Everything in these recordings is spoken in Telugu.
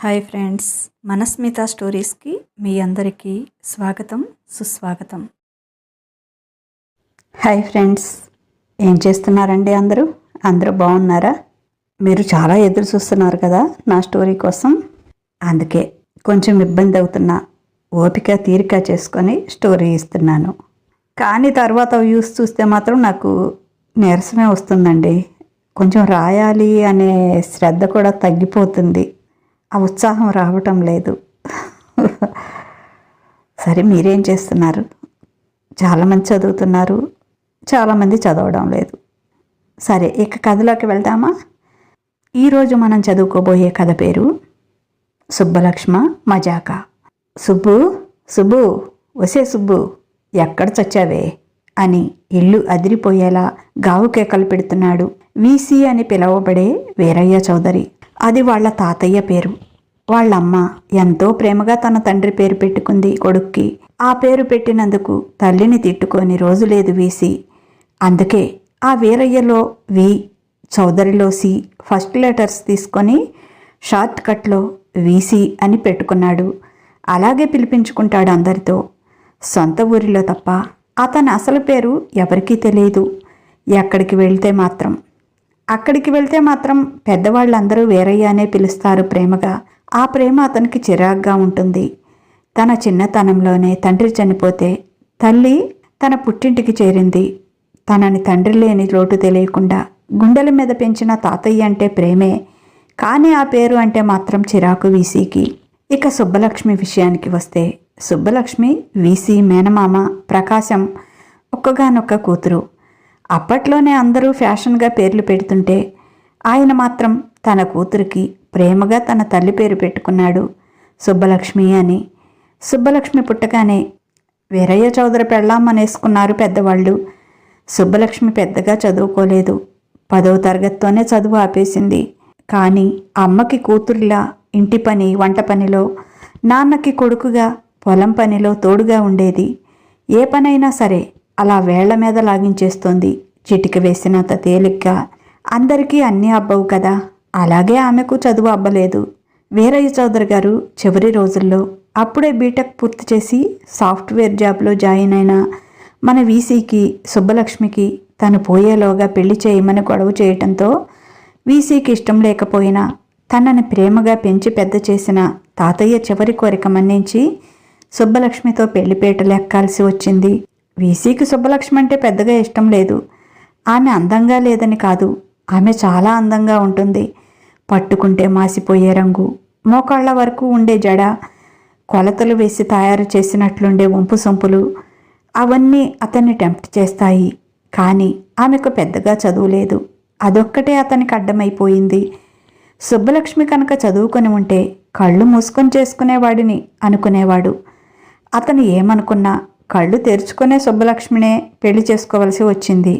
హాయ్ ఫ్రెండ్స్, మనస్మిత స్టోరీస్కి మీ అందరికీ స్వాగతం సుస్వాగతం. హాయ్ ఫ్రెండ్స్, ఏం చేస్తున్నారండి? అందరూ బాగున్నారా? మీరు చాలా ఎదురు చూస్తున్నారు కదా నా స్టోరీ కోసం. అందుకే కొంచెం ఇబ్బంది అవుతున్నా, ఓపిక తీరిక చేసుకొని స్టోరీ ఇస్తున్నాను. కానీ తర్వాత వ్యూస్ చూస్తే మాత్రం నాకు నీరసమే వస్తుందండి. కొంచెం రాయాలి అనే శ్రద్ధ కూడా తగ్గిపోతుంది, ఆ ఉత్సాహం రావటం లేదు. సరే, మీరేం చేస్తున్నారు? చాలామంది చదువుతున్నారు, చాలామంది చదవడం లేదు. సరే, ఇక కథలోకి వెళ్దామా? ఈరోజు మనం చదువుకోబోయే కథ పేరు సుబ్బలక్ష్మ మజాక. సుబ్బు సుబ్బు వసే సుబ్బు, ఎక్కడ చచ్చావే అని ఇల్లు అదిరిపోయేలా గావు కేకలు పెడుతున్నాడు వీసీ అని పిలవబడే వీరయ్య చౌదరి. అది వాళ్ళ తాతయ్య పేరు. వాళ్ళమ్మ ఎంతో ప్రేమగా తన తండ్రి పేరు పెట్టుకుంది కొడుక్కి. ఆ పేరు పెట్టినందుకు తల్లిని తిట్టుకొని రోజు లేదు వీసీ. అందుకే ఆ వీరయ్యలో వి, చౌదరిలో సి ఫస్ట్ లెటర్స్ తీసుకొని షార్ట్ కట్లో వీసీ అని పెట్టుకున్నాడు. అలాగే పిలిపించుకుంటాడు అందరితో. సొంత ఊరిలో తప్ప అతని అసలు పేరు ఎవరికీ తెలియదు. అక్కడికి వెళ్తే మాత్రం పెద్దవాళ్ళందరూ వీరయ్య అనే పిలుస్తారు ప్రేమగా. ఆ ప్రేమ అతనికి చిరాగ్గా ఉంటుంది. తన చిన్నతనంలోనే తండ్రి చనిపోతే తల్లి తన పుట్టింటికి చేరింది. తనని తండ్రి లేని లోటు తెలియకుండా గుండెల మీద పెంచిన తాతయ్య అంటే ప్రేమే, కానీ ఆ పేరు అంటే మాత్రం చిరాకు వీసీకి. ఇక సుబ్బలక్ష్మి విషయానికి వస్తే, సుబ్బలక్ష్మి వీసీ మేనమామ ప్రకాశం ఒక్కగానొక్క కూతురు. అప్పట్లోనే అందరూ ఫ్యాషన్గా పేర్లు పెడుతుంటే ఆయన మాత్రం తన కూతురికి ప్రేమగా తన తల్లి పేరు పెట్టుకున్నాడు, సుబ్బలక్ష్మి అని. సుబ్బలక్ష్మి పుట్టగానే వీరయ్య చౌదరి పెళ్ళామనేసుకున్నారు పెద్దవాళ్ళు. సుబ్బలక్ష్మి పెద్దగా చదువుకోలేదు, 10వ తరగతితోనే చదువు ఆపేసింది. కానీ అమ్మకి కూతురిలా ఇంటి పని వంట పనిలో, నాన్నకి కొడుకుగా పొలం పనిలో తోడుగా ఉండేది. ఏ పనైనా సరే అలా వేళ్ల మీద లాగించేస్తోంది, చిటిక వేసినంత తేలిగ్గా. అందరికీ అన్నీ అబ్బవు కదా, అలాగే ఆమెకు చదువు అబ్బలేదు. వీరయ్య చౌదరి గారు చివరి రోజుల్లో అప్పుడే బీటెక్ పూర్తి చేసి సాఫ్ట్వేర్ జాబ్లో జాయిన్ అయిన మన వీసీకి సుబ్బలక్ష్మికి తను పోయేలోగా పెళ్లి చేయమని గొడవ చేయటంతో వీసీకి ఇష్టం లేకపోయినా తనని ప్రేమగా పెంచి పెద్ద చేసిన తాతయ్య చివరి కోరిక మన్నించి సుబ్బలక్ష్మితో పెళ్లిపేటలు ఎక్కాల్సి వచ్చింది. వీసీకి సుబ్బలక్ష్మి అంటే పెద్దగా ఇష్టం లేదు. ఆమె అందంగా లేదని కాదు, ఆమె చాలా అందంగా ఉంటుంది. పట్టుకుంటే మాసిపోయే రంగు, మోకాళ్ల వరకు ఉండే జడ, కొలతలు వేసి తయారు చేసినట్లుండే వంపు సొంపులు, అవన్నీ అతన్ని టెంప్ట్ చేస్తాయి. కానీ ఆమెకు పెద్దగా చదువు లేదు, అదొక్కటే అతనికి అడ్డమైపోయింది. సుబ్బలక్ష్మి కనుక చదువుకొని ఉంటే కళ్ళు మూసుకొని చేసుకునేవాడిని అనుకునేవాడు. అతను ఏమనుకున్నా కళ్ళు తెరుచుకునే సుబ్బలక్ష్మినే పెళ్లి చేసుకోవలసి వచ్చింది.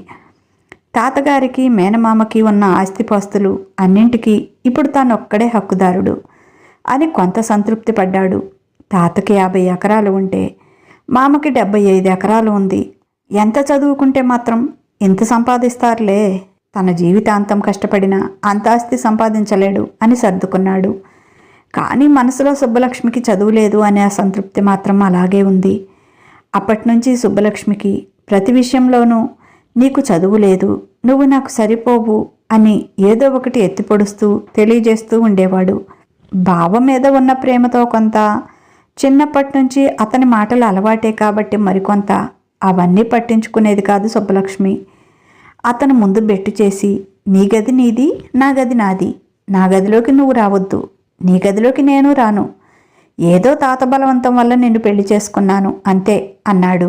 తాతగారికి మేనమామకి ఉన్న ఆస్తిపాస్తులు అన్నింటికీ ఇప్పుడు తానొక్కడే హక్కుదారుడు అని కొంత సంతృప్తి పడ్డాడు. తాతకి 50 ఎకరాలు ఉంటే మామకి 75 ఎకరాలు ఉంది. ఎంత చదువుకుంటే మాత్రం ఇంత సంపాదిస్తారులే, తన జీవితాంతం కష్టపడినా అంత ఆస్తి సంపాదించలేడు అని సర్దుకున్నాడు. కానీ మనసులో సుబ్బలక్ష్మికి చదువు లేదు అనే అసంతృప్తి మాత్రం అలాగే ఉంది. అప్పటినుంచి సుబ్బలక్ష్మికి ప్రతి విషయంలోనూ నీకు చదువు లేదు, నువ్వు నాకు సరిపోవు అని ఏదో ఒకటి ఎత్తిపొడుస్తూ తెలియజేస్తూ ఉండేవాడు. బావ మీద ఉన్న ప్రేమతో కొంత, చిన్నప్పటి నుంచి అతని మాటలు అలవాటే కాబట్టి మరికొంత. అవన్నీ పట్టించుకునేది కాదు సుబ్బలక్ష్మి. అతను ముందు బెట్టు చేసి, నీ గది నీది, నా గది నాది, నా గదిలోకి నువ్వు రావద్దు, నీ గదిలోకి నేను రాను, ఏదో తాత బలవంతం వల్ల నిన్ను పెళ్లి చేసుకున్నాను అంతే అన్నాడు.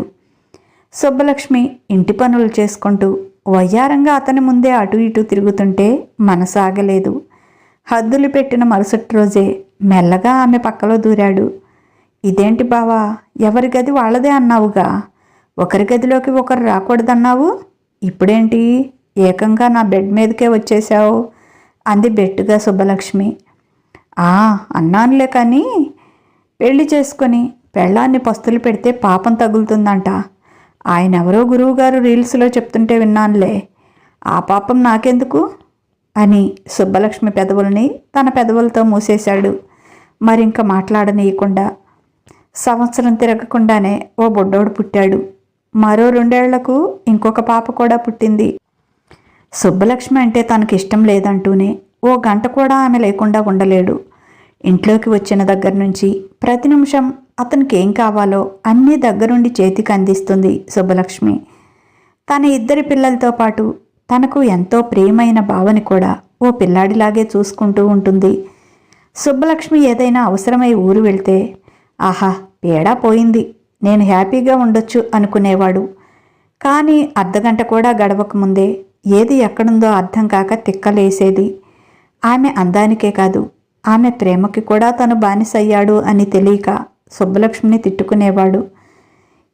సుబ్బలక్ష్మి ఇంటి పనులు చేసుకుంటూ వయ్యారంగా అతని ముందే అటు ఇటు తిరుగుతుంటే మనసు ఆగలేదు. హద్దులు పెట్టిన మరుసటి రోజే మెల్లగా ఆమె పక్కలో దూరాడు. ఇదేంటి బావా, ఎవరి గది వాళ్ళదే అన్నావుగా, ఒకరి గదిలోకి ఒకరు రాకూడదన్నావు, ఇప్పుడేంటి ఏకంగా నా బెడ్ మీదకే వచ్చేశావు అంది బెట్టుగా సుబ్బలక్ష్మి. అన్నానులే, కానీ పెళ్లి చేసుకొని పెళ్ళాన్ని పస్తులు పెడితే పాపం తగులుతుందంట. ఆయన ఎవరో గురువుగారు రీల్స్లో చెప్తుంటే విన్నానులే, ఆ పాపం నాకెందుకు అని సుబ్బలక్ష్మి పెదవుల్ని తన పెదవులతో మూసేశాడు. మరింక మాట్లాడనీయకుండా. సంవత్సరం తిరగకుండానే ఓ బొడ్డోడు పుట్టాడు. మరో 2 ఏళ్లకు ఇంకొక పాప కూడా పుట్టింది. సుబ్బలక్ష్మి అంటే తనకి ఇష్టం లేదంటూనే ఓ గంట కూడా ఆమె లేకుండా ఉండలేడు. ఇంట్లోకి వచ్చిన దగ్గర నుంచి ప్రతి నిమిషం అతనికి ఏం కావాలో అన్నీ దగ్గరుండి చేతికి అందిస్తుంది సుబ్బలక్ష్మి. తన 2 పిల్లలతో పాటు తనకు ఎంతో ప్రియమైన బావని కూడా ఓ పిల్లాడిలాగే చూసుకుంటూ ఉంటుంది. సుబ్బలక్ష్మి ఏదైనా అవసరమై ఊరు వెళ్తే, ఆహా పేడా పోయింది, నేను హ్యాపీగా ఉండొచ్చు అనుకునేవాడు. కానీ అర్ధగంట కూడా గడవకముందే ఏది ఎక్కడుందో అర్థం కాక తిక్కలేసేది. ఆమె అందానికే కాదు, ఆమె ప్రేమకి కూడా తను బానిసయ్యాడు అని తెలియక సుబ్బలక్ష్మిని తిట్టుకునేవాడు.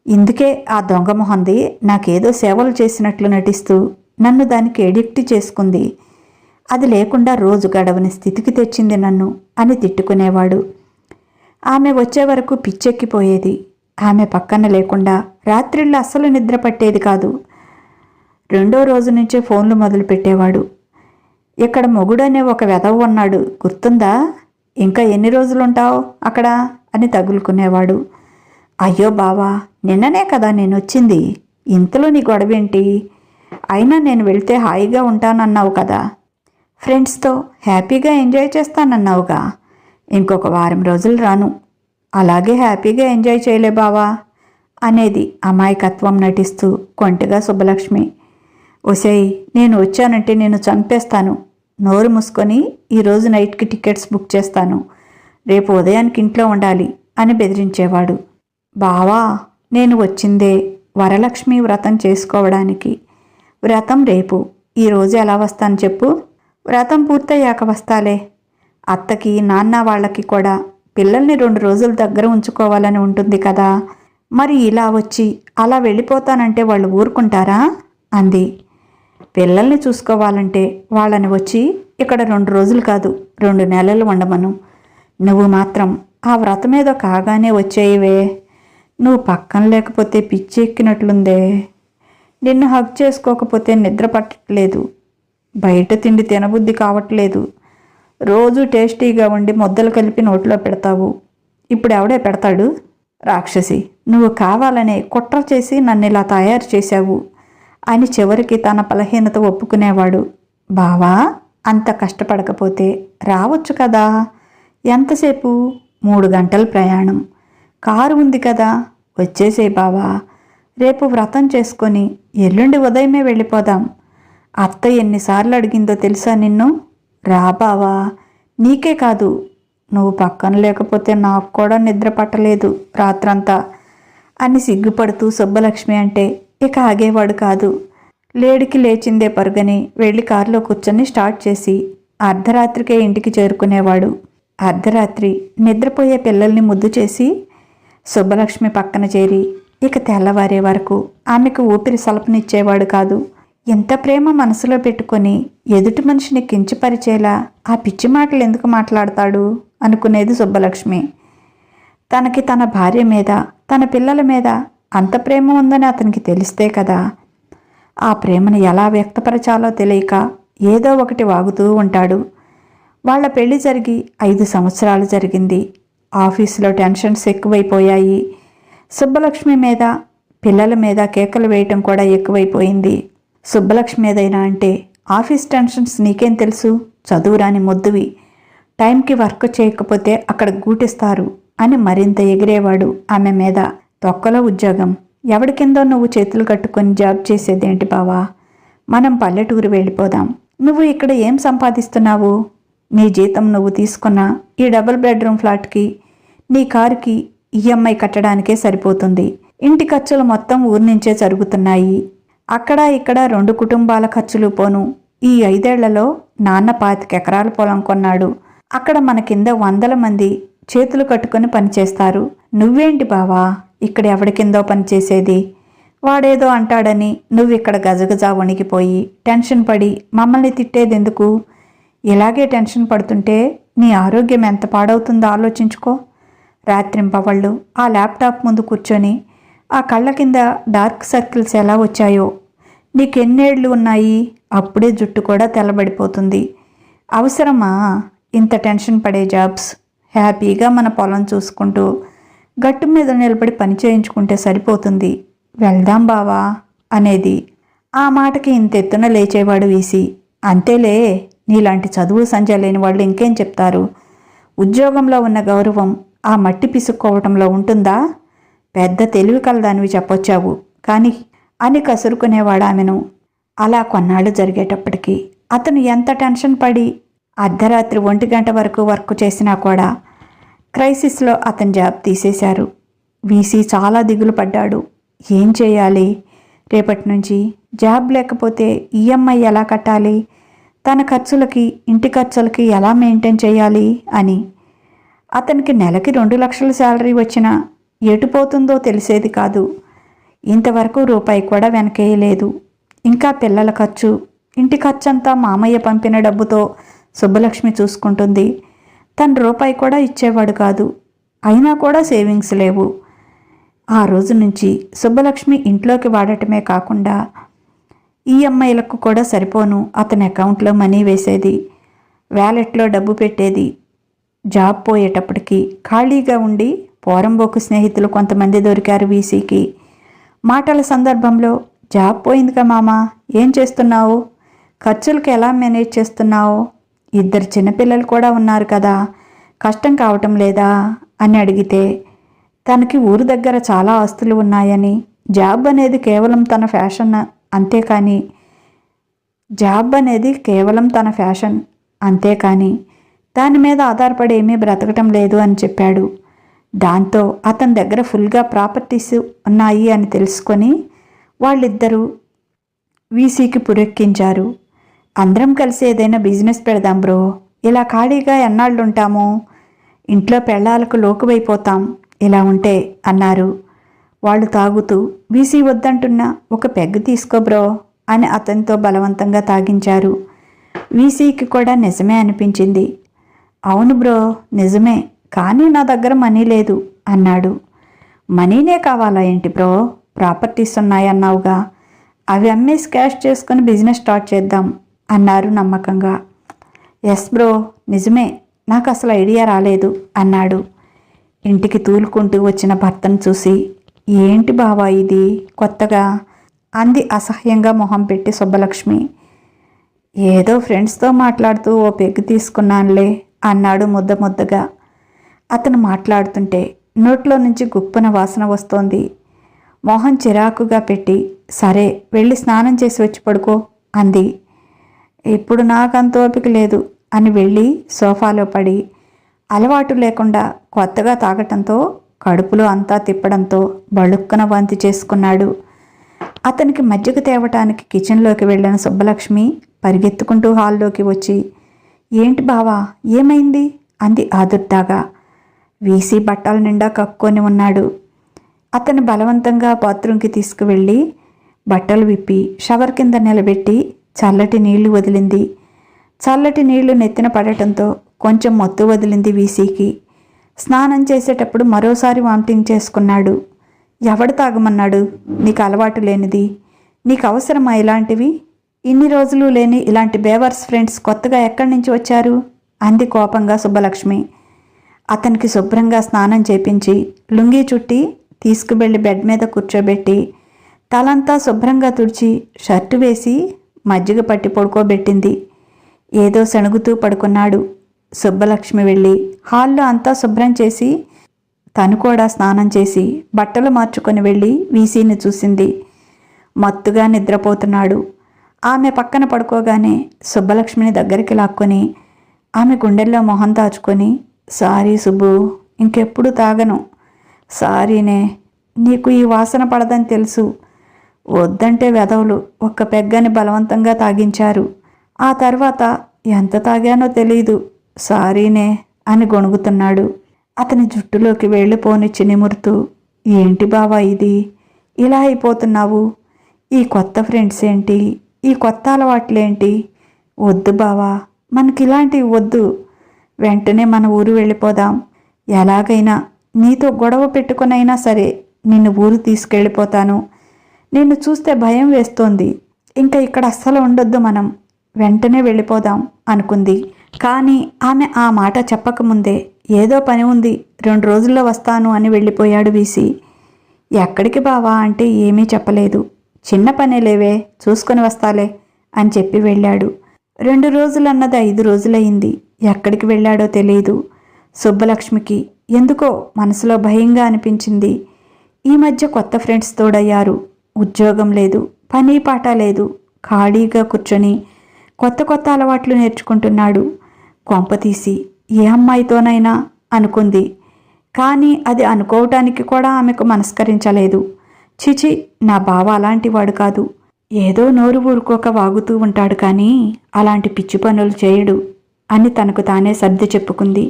ఇందుకే ఆ దొంగ మొహంది నాకేదో సేవలు చేసినట్లు నటిస్తూ నన్ను దానికి ఎడిక్ట్ చేసుకుంది, అది లేకుండా రోజు గడవని స్థితికి తెచ్చింది నన్ను అని తిట్టుకునేవాడు. ఆమె వచ్చే వరకు పిచ్చెక్కిపోయేది. ఆమె పక్కన లేకుండా రాత్రిళ్ళు అస్సలు నిద్ర పట్టేది కాదు. 2వ రోజు నుంచే ఫోన్లు మొదలు పెట్టేవాడు. ఇక్కడ మొగుడనే ఒక వెధవ ఉన్నాడు, గుర్తుందా? ఇంకా ఎన్ని రోజులుంటావు అక్కడ అని తగులుకునేవాడు. అయ్యో బావా, నిన్ననే కదా నేను వచ్చింది, ఇంతలో నీ గొడవేంటి? అయినా నేను వెళ్తే హాయిగా ఉంటానన్నావు కదా, ఫ్రెండ్స్తో హ్యాపీగా ఎంజాయ్ చేస్తానన్నావుగా, ఇంకొక వారం రోజులు రాను, అలాగే హ్యాపీగా ఎంజాయ్ చేయలే బావా అనేది అమాయకత్వం నటిస్తూ కొంటెగా సుబ్బలక్ష్మి. ఒసేయ్, నేను వచ్చానంటే నేను చంపేస్తాను, నోరు మూసుకొని ఈరోజు నైట్కి టికెట్స్ బుక్ చేస్తాను, రేపు ఉదయానికి ఇంట్లో ఉండాలి అని బెదిరించేవాడు. బావా, నేను వచ్చిందే వరలక్ష్మి వ్రతం చేసుకోవడానికి, వ్రతం రేపు, ఈరోజు ఎలా వస్తాను చెప్పు? వ్రతం పూర్తయ్యాక వస్తాలే. అత్తకి నాన్న వాళ్ళకి కూడా పిల్లల్ని 2 రోజుల దగ్గర ఉంచుకోవాలని ఉంటుంది కదా, మరి ఇలా వచ్చి అలా వెళ్ళిపోతానంటే వాళ్ళు ఊరుకుంటారా అంది. పిల్లల్ని చూసుకోవాలంటే వాళ్ళని వచ్చి ఇక్కడ 2 రోజులు కాదు 2 నెలలు ఉండమను. నువ్వు మాత్రం ఆ వ్రతమేదో కాగానే వచ్చేయివే. నువ్వు పక్కన లేకపోతే పిచ్చి ఎక్కినట్లుందే. నిన్ను హగ్ చేసుకోకపోతే నిద్ర పట్టట్లేదు, బయట తిండి తినబుద్ధి కావట్లేదు, రోజు టేస్టీగా ఉండి ముద్దలు కలిపి నోట్లో పెడతావు, ఇప్పుడు ఎవడే పెడతాడు? రాక్షసి, నువ్వు కావాలనే కుట్ర చేసి నన్ను ఇలా తయారు చేశావు అని చివరికి తన బలహీనత ఒప్పుకునేవాడు. బావా, అంత కష్టపడకపోతే రావచ్చు కదా, ఎంతసేపు? 3 గంటల ప్రయాణం, కారు ఉంది కదా, వచ్చేసేయ్ బావా, రేపు వ్రతం చేసుకొని ఎల్లుండి ఉదయమే వెళ్ళిపోదాం. అత్త ఎన్నిసార్లు అడిగిందో తెలుసా నిన్ను? రా బావా, నీకే కాదు, నువ్వు పక్కన లేకపోతే నాకు కూడా నిద్ర పట్టలేదు రాత్రంతా అని సిగ్గుపడుతూ సుబ్బలక్ష్మి అంటే ఇక ఆగేవాడు కాదు. లేడికి లేచిందే పరుగని వెళ్ళి కారులో కూర్చొని స్టార్ట్ చేసి అర్ధరాత్రికే ఇంటికి చేరుకునేవాడు. అర్ధరాత్రి నిద్రపోయే పిల్లల్ని ముద్దు చేసి సుబ్బలక్ష్మి పక్కన చేరి ఇక తెల్లవారే వరకు ఆమెకు ఊపిరి సలపనిచ్చేవాడు కాదు. ఎంత ప్రేమ మనసులో పెట్టుకొని ఎదుటి మనిషిని కించపరిచేలా ఆ పిచ్చి మాటలు ఎందుకు మాట్లాడతాడు అనుకునేది సుబ్బలక్ష్మి. తనకి తన భార్య మీద, తన పిల్లల మీద అంత ప్రేమ ఉందని అతనికి తెలిస్తే కదా, ఆ ప్రేమను ఎలా వ్యక్తపరచాలో తెలియక ఏదో ఒకటి వాగుతూ ఉంటాడు. వాళ్ల పెళ్లి జరిగి 5 సంవత్సరాలు జరిగింది. ఆఫీసులో టెన్షన్స్ ఎక్కువైపోయాయి. సుబ్బలక్ష్మి మీద, పిల్లల మీద కేకలు వేయటం కూడా ఎక్కువైపోయింది. సుబ్బలక్ష్మి ఏదైనా అంటే ఆఫీస్ టెన్షన్స్ నీకేం తెలుసు, చదువురాని మొద్దువి, టైంకి వర్క్ చేయకపోతే అక్కడ గూటిస్తారు అని మరింత ఎగిరేవాడు ఆమె మీద. తొక్కలో ఉద్యోగం, ఎవడి కిందో నువ్వు చేతులు కట్టుకొని జాబ్ చేసేదేంటి బావా? మనం పల్లెటూరు వెళ్ళిపోదాం. నువ్వు ఇక్కడ ఏం సంపాదిస్తున్నావు? నీ జీతం నువ్వు తీసుకున్న ఈ 2 బెడ్రూమ్ ఫ్లాట్కి, నీ కారుకి ఈఎంఐ కట్టడానికే సరిపోతుంది. ఇంటి ఖర్చులు మొత్తం ఊరి నుంచే జరుగుతున్నాయి. అక్కడ ఇక్కడ 2 కుటుంబాల ఖర్చులు పోను. ఈ 5 ఏళ్లలో నాన్న 25 ఎకరాల పొలం కొన్నాడు. అక్కడ మన కింద 100 మంది చేతులు కట్టుకొని పనిచేస్తారు. నువ్వేంటి బావా ఇక్కడ ఎవడి కిందో పనిచేసేది? వాడేదో అంటాడని నువ్వు ఇక్కడ గజగజా వణికిపోయి టెన్షన్ పడి మమ్మల్ని తిట్టేదెందుకు? ఇలాగే టెన్షన్ పడుతుంటే నీ ఆరోగ్యం ఎంత పాడవుతుందో ఆలోచించుకో. రాత్రింపవళ్ళు ఆ ల్యాప్టాప్ ముందు కూర్చొని ఆ కళ్ళ కింద డార్క్ సర్కిల్స్ ఎలా వచ్చాయో. నీకెన్నేళ్ళు ఉన్నాయి? అప్పుడే జుట్టు కూడా తెల్లబడిపోతుంది. అవసరమా ఇంత టెన్షన్ పడే జాబ్స్? హ్యాపీగా మన పొలం చూసుకుంటూ గట్టు మీద నిలబడి పని చేయించుకుంటే సరిపోతుంది. వెళ్దాం బావా అనేది. ఆ మాటకి ఇంతెత్తున లేచేవాడు వీసీ. అంతేలే, నీలాంటి చదువు సంధ్య లేని వాళ్ళు ఇంకేం చెప్తారు? ఉద్యోగంలో ఉన్న గౌరవం ఆ మట్టి పిసుక్కోవటంలో ఉంటుందా? పెద్ద తెలివి కలదానివి చెప్పొచ్చావు కానీ అని కసురుకునేవాడు ఆమెను. అలా కొన్నాళ్ళు జరిగేటప్పటికీ అతను ఎంత టెన్షన్ పడి అర్ధరాత్రి 1 గంట వరకు వర్క్ చేసినా కూడా క్రైసిస్లో అతని జాబ్ తీసేశారు. వీసీ చాలా దిగులు పడ్డాడు. ఏం చేయాలి? రేపటి నుంచి జాబ్ లేకపోతే ఈఎంఐ ఎలా కట్టాలి, తన ఖర్చులకి ఇంటి ఖర్చులకి ఎలా మెయింటైన్ చేయాలి అని. అతనికి నెలకి 2 లక్షల శాలరీ వచ్చినా ఎటుపోతుందో తెలిసేది కాదు. ఇంతవరకు రూపాయి కూడా వెనకేయలేదు. ఇంకా పిల్లల ఖర్చు, ఇంటి ఖర్చంతా మామయ్య పంపిన డబ్బుతో సుబ్బలక్ష్మి చూసుకుంటుంది. తను రూపాయి కూడా ఇచ్చేవాడు కాదు. అయినా కూడా సేవింగ్స్ లేవు. ఆ రోజు నుంచి సుబ్బలక్ష్మి ఇంట్లోకి వాడటమే కాకుండా ఈఎంఐలకు కూడా సరిపోను అతని అకౌంట్లో మనీ వేసేది, వ్యాలెట్లో డబ్బు పెట్టేది. జాబ్ పోయేటప్పటికి ఖాళీగా ఉండి పోరంబోకు స్నేహితులు కొంతమంది దొరికారు వీసీకి. మాటల సందర్భంలో, జాబ్ పోయిందిగా మామ, ఏం చేస్తున్నావు? ఖర్చులకు ఎలా మేనేజ్ చేస్తున్నావు? 2 చిన్నపిల్లలు కూడా ఉన్నారు కదా, కష్టం కావటం లేదా అని అడిగితే తనకి ఊరు దగ్గర చాలా ఆస్తులు ఉన్నాయని, జాబ్ అనేది కేవలం తన ఫ్యాషన్ అంతేకాని దాని మీద ఆధారపడి ఏమీ బ్రతకటం లేదు అని చెప్పాడు. దాంతో అతని దగ్గర ఫుల్గా ప్రాపర్టీస్ ఉన్నాయి అని తెలుసుకొని వాళ్ళిద్దరూ వీసీకి పురెక్కించారు. అందరం కలిసి ఏదైనా బిజినెస్ పెడదాం బ్రో, ఇలా ఖాళీగా ఎన్నాళ్ళు ఉంటాము, ఇంట్లో పెళ్ళాలకు లోకువైపోతాం ఇలా ఉంటే అన్నారు. వాళ్ళు తాగుతూ, వీసీ వద్దంటున్నా ఒక పెగ్గు తీసుకో బ్రో అని అతనితో బలవంతంగా తాగించారు. వీసీకి కూడా నిజమే అనిపించింది. అవును బ్రో నిజమే, కానీ నా దగ్గర మనీ లేదు అన్నాడు. మనీనే కావాలా ఏంటి బ్రో, ప్రాపర్టీస్ ఉన్నాయన్నావుగా, అవి అమ్మేసి క్యాష్ చేసుకుని బిజినెస్ స్టార్ట్ చేద్దాం అన్నారు నమ్మకంగా. ఎస్ బ్రో నిజమే, నాకు అసలు ఐడియా రాలేదు అన్నాడు. ఇంటికి తూలుకుంటూ వచ్చిన భర్తను చూసి, ఏంటి బావా ఇది కొత్తగా అంది అసహ్యంగా మొహం పెట్టి సుబ్బలక్ష్మి. ఏదో ఫ్రెండ్స్తో మాట్లాడుతూ ఓ పెగ్గు తీసుకున్నానులే అన్నాడు ముద్దగా. అతను మాట్లాడుతుంటే నోట్లో నుంచి గుప్పున వాసన వస్తోంది. మొహం చిరాకుగా పెట్టి, సరే వెళ్ళి స్నానం చేసి వచ్చి పడుకో అంది. ఇప్పుడు నాకంత ఓపిక లేదు అని వెళ్ళి సోఫాలో పడి అలవాటు లేకుండా కొత్తగా తాగటంతో కడుపులో అంతా తిప్పడంతో బళుక్కన వాంతి చేసుకున్నాడు. అతనికి మజ్జిగ తేవటానికి కిచెన్లోకి వెళ్ళిన సుబ్బలక్ష్మి పరిగెత్తుకుంటూ హాల్లోకి వచ్చి, ఏంటి బావా ఏమైంది అంది ఆదుర్దాగా. వీసీ బట్టల నిండా కక్కుకొని ఉన్నాడు. అతను బలవంతంగా బాత్రూంకి తీసుకువెళ్ళి బట్టలు విప్పి షవర్ కింద నిలబెట్టి చల్లటి నీళ్లు వదిలింది. చల్లటి నీళ్లు నెత్తిన పడటంతో కొంచెం మత్తు వదిలింది వీసీకి. స్నానం చేసేటప్పుడు మరోసారి వామిటింగ్ చేసుకున్నాడు. ఎవడు తాగమన్నాడు, నీకు అలవాటు లేనిది, నీకు అవసరమా ఇలాంటివి? ఇన్ని రోజులు లేని ఇలాంటి బేవర్స్ ఫ్రెండ్స్ కొత్తగా ఎక్కడి నుంచి వచ్చారు అంది కోపంగా సుబ్బలక్ష్మి. అతనికి శుభ్రంగా స్నానం చేపించి లుంగీ చుట్టి తీసుకువెళ్ళి బెడ్ మీద కూర్చోబెట్టి తలంతా శుభ్రంగా తుడిచి షర్టు వేసి మజ్జిగ పట్టి పడుకోబెట్టింది. ఏదో సణుగుతూ పడుకున్నాడు. సుబ్బలక్ష్మి వెళ్ళి హాల్లో అంతా శుభ్రం చేసి తను కూడా స్నానం చేసి బట్టలు మార్చుకొని వెళ్ళి వీసీని చూసింది. మత్తుగా నిద్రపోతున్నాడు. ఆమె పక్కన పడుకోగానే సుబ్బలక్ష్మిని దగ్గరికి లాక్కొని ఆమె గుండెల్లో మొహం దాచుకొని, సారీ సుబ్బు, ఇంకెప్పుడు తాగను, సారీనే, నీకు ఈ వాసన పడదని తెలుసు, వద్దంటే వెధవులు ఒక్క పెగ్గని బలవంతంగా తాగించారు, ఆ తర్వాత ఎంత తాగానో తెలీదు, సారీనే అని గొణుగుతున్నాడు. అతని జుట్టులోకి వెళ్ళిపోనిచ్చి నిమురుతూ, ఏంటి బావా ఇది, ఇలా అయిపోతున్నావు, ఈ కొత్త ఫ్రెండ్స్ ఏంటి, ఈ కొత్త అలవాట్లేంటి, వద్దు బావా, మనకిలాంటివి వద్దు, వెంటనే మన ఊరు వెళ్ళిపోదాం, ఎలాగైనా నీతో గొడవ పెట్టుకునైనా సరే నిన్ను ఊరు తీసుకెళ్ళిపోతాను, నిన్ను చూస్తే భయం వేస్తోంది, ఇంకా ఇక్కడ అస్సలు ఉండొద్దు, మనం వెంటనే వెళ్ళిపోదాం అనుకుంది. కానీ ఆమె ఆ మాట చెప్పకముందే ఏదో పని ఉంది, 2 రోజుల్లో వస్తాను అని వెళ్ళిపోయాడు వీసీ. ఎక్కడికి బావా అంటే ఏమీ చెప్పలేదు. చిన్న పనే లేవే, చూసుకొని వస్తాలే అని చెప్పి వెళ్ళాడు. 2 రోజులన్నది 5 రోజులయ్యింది. ఎక్కడికి వెళ్ళాడో తెలియదు. సుబ్బలక్ష్మికి ఎందుకో మనసులో భయంగా అనిపించింది. ఈ మధ్య కొత్త ఫ్రెండ్స్ తోడయ్యారు. ఉద్యోగం లేదు, పని పాట లేదు, ఖాళీగా కూర్చొని కొత్త కొత్త అలవాట్లు నేర్చుకుంటున్నాడు. కొంపతీసి ఏ అమ్మాయితోనైనా అనుకుంది. కానీ అది అనుకోవటానికి కూడా ఆమెకు మనస్కరించలేదు. చిచి, నా బావ అలాంటివాడు కాదు. ఏదో నోరు ఊరుకోక వాగుతూ ఉంటాడు, కానీ అలాంటి పిచ్చి పనులు చేయడు అని తనకు తానే సర్ది చెప్పుకుంది.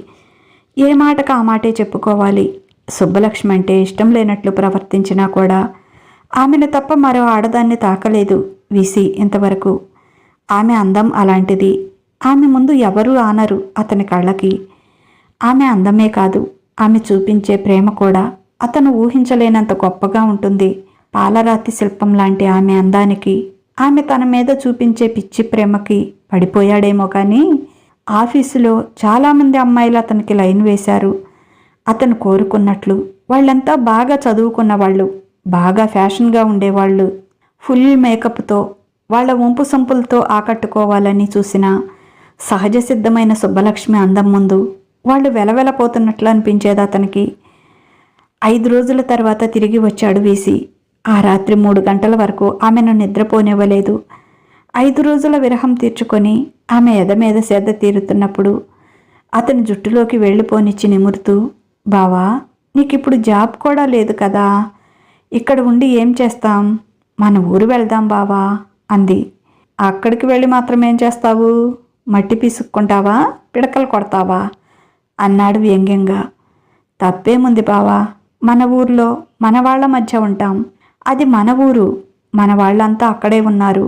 ఏ మాటకు ఆ మాటే చెప్పుకోవాలి. సుబ్బలక్ష్మి అంటే ఇష్టం లేనట్లు ప్రవర్తించినా కూడా ఆమెను తప్ప మరో ఆడదాన్ని తాకలేదు వీసీ ఇంతవరకు. ఆమె అందం అలాంటిది. ఆమె ముందు ఎవరూ ఆనరు అతని కళ్ళకి. ఆమె అందమే కాదు, ఆమె చూపించే ప్రేమ కూడా అతను ఊహించలేనంత గొప్పగా ఉంటుంది. పాలరాతి శిల్పం లాంటి ఆమె అందానికి, ఆమె తన మీద చూపించే పిచ్చి ప్రేమకి పడిపోయాడేమో కానీ ఆఫీసులో చాలామంది అమ్మాయిలు అతనికి లైన్ వేశారు. అతను కోరుకున్నట్లు వాళ్ళంతా బాగా చదువుకున్న వాళ్ళు, బాగా ఫ్యాషన్గా ఉండేవాళ్ళు. ఫుల్ మేకప్తో, వాళ్ళ వంపు సంపులతో ఆకట్టుకోవాలని చూసిన సహజ సిద్ధమైన సుబ్బలక్ష్మి అందం ముందు వాళ్ళు వెలవెలపోతున్నట్లు అనిపించేది అతనికి. 5 రోజుల తర్వాత తిరిగి వచ్చాడు వీసీ. ఆ రాత్రి 3 గంటల వరకు ఆమెను నిద్రపోనివ్వలేదు. 5 రోజుల విరహం తీర్చుకొని ఆమె ఎద మీద సేద తీరుతున్నప్పుడు అతని జుట్టులోకి వెళ్ళిపోనిచ్చి నిమురుతూ, బావా, నీకిప్పుడు జాబ్ కూడా లేదు కదా, ఇక్కడ ఉండి ఏం చేస్తాం, మన ఊరు వెళ్దాం బావా అంది. అక్కడికి వెళ్ళి మాత్రం ఏం చేస్తావు, మట్టి పీసుక్కుంటావా, పిడకలు కొడతావా అన్నాడు వ్యంగ్యంగా. తప్పేముంది బావా, మన ఊర్లో మన వాళ్ళ మధ్య ఉంటాం. అది మన ఊరు, మన వాళ్ళంతా అక్కడే ఉన్నారు.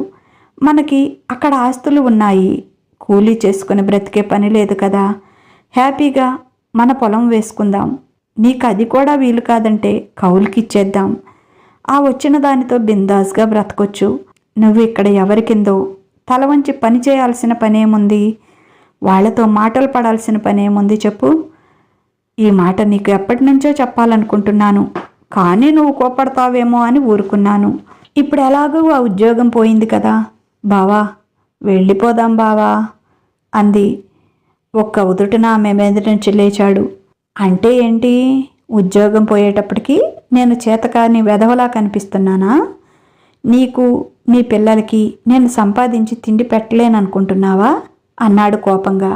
మనకి అక్కడ ఆస్తులు ఉన్నాయి. కూలీ చేసుకుని బ్రతికే పని లేదు కదా, హ్యాపీగా మన పొలం వేసుకుందాం. నీకు అది కూడా వీలు కాదంటే కౌలుకిచ్చేద్దాం. ఆ వచ్చిన దానితో బిందాస్గా బ్రతకొచ్చు. నువ్వు ఇక్కడ ఎవరికిందో తల వంచి పని చేయాల్సిన పనేముంది, వాళ్లతో మాటలు పడాల్సిన పనేముంది చెప్పు. ఈ మాట నీకు ఎప్పటి నుంచో చెప్పాలనుకుంటున్నాను, కానీ నువ్వు కోపడతావేమో అని ఊరుకున్నాను. ఇప్పుడు ఎలాగూ ఆ ఉద్యోగం పోయింది కదా బావా, వెళ్ళిపోదాం బావా అంది. ఒక్క ఉదుటున ఆమె మీద నుంచి లేచాడు. అంటే ఏంటి, ఉద్యోగం పోయేటప్పటికి నేను చేతకాని వెధవలా కనిపిస్తున్నానా? నీకు, నీ పిల్లలకి నేను సంపాదించి తిండి పెట్టలేననుకుంటున్నావా అన్నాడు కోపంగా.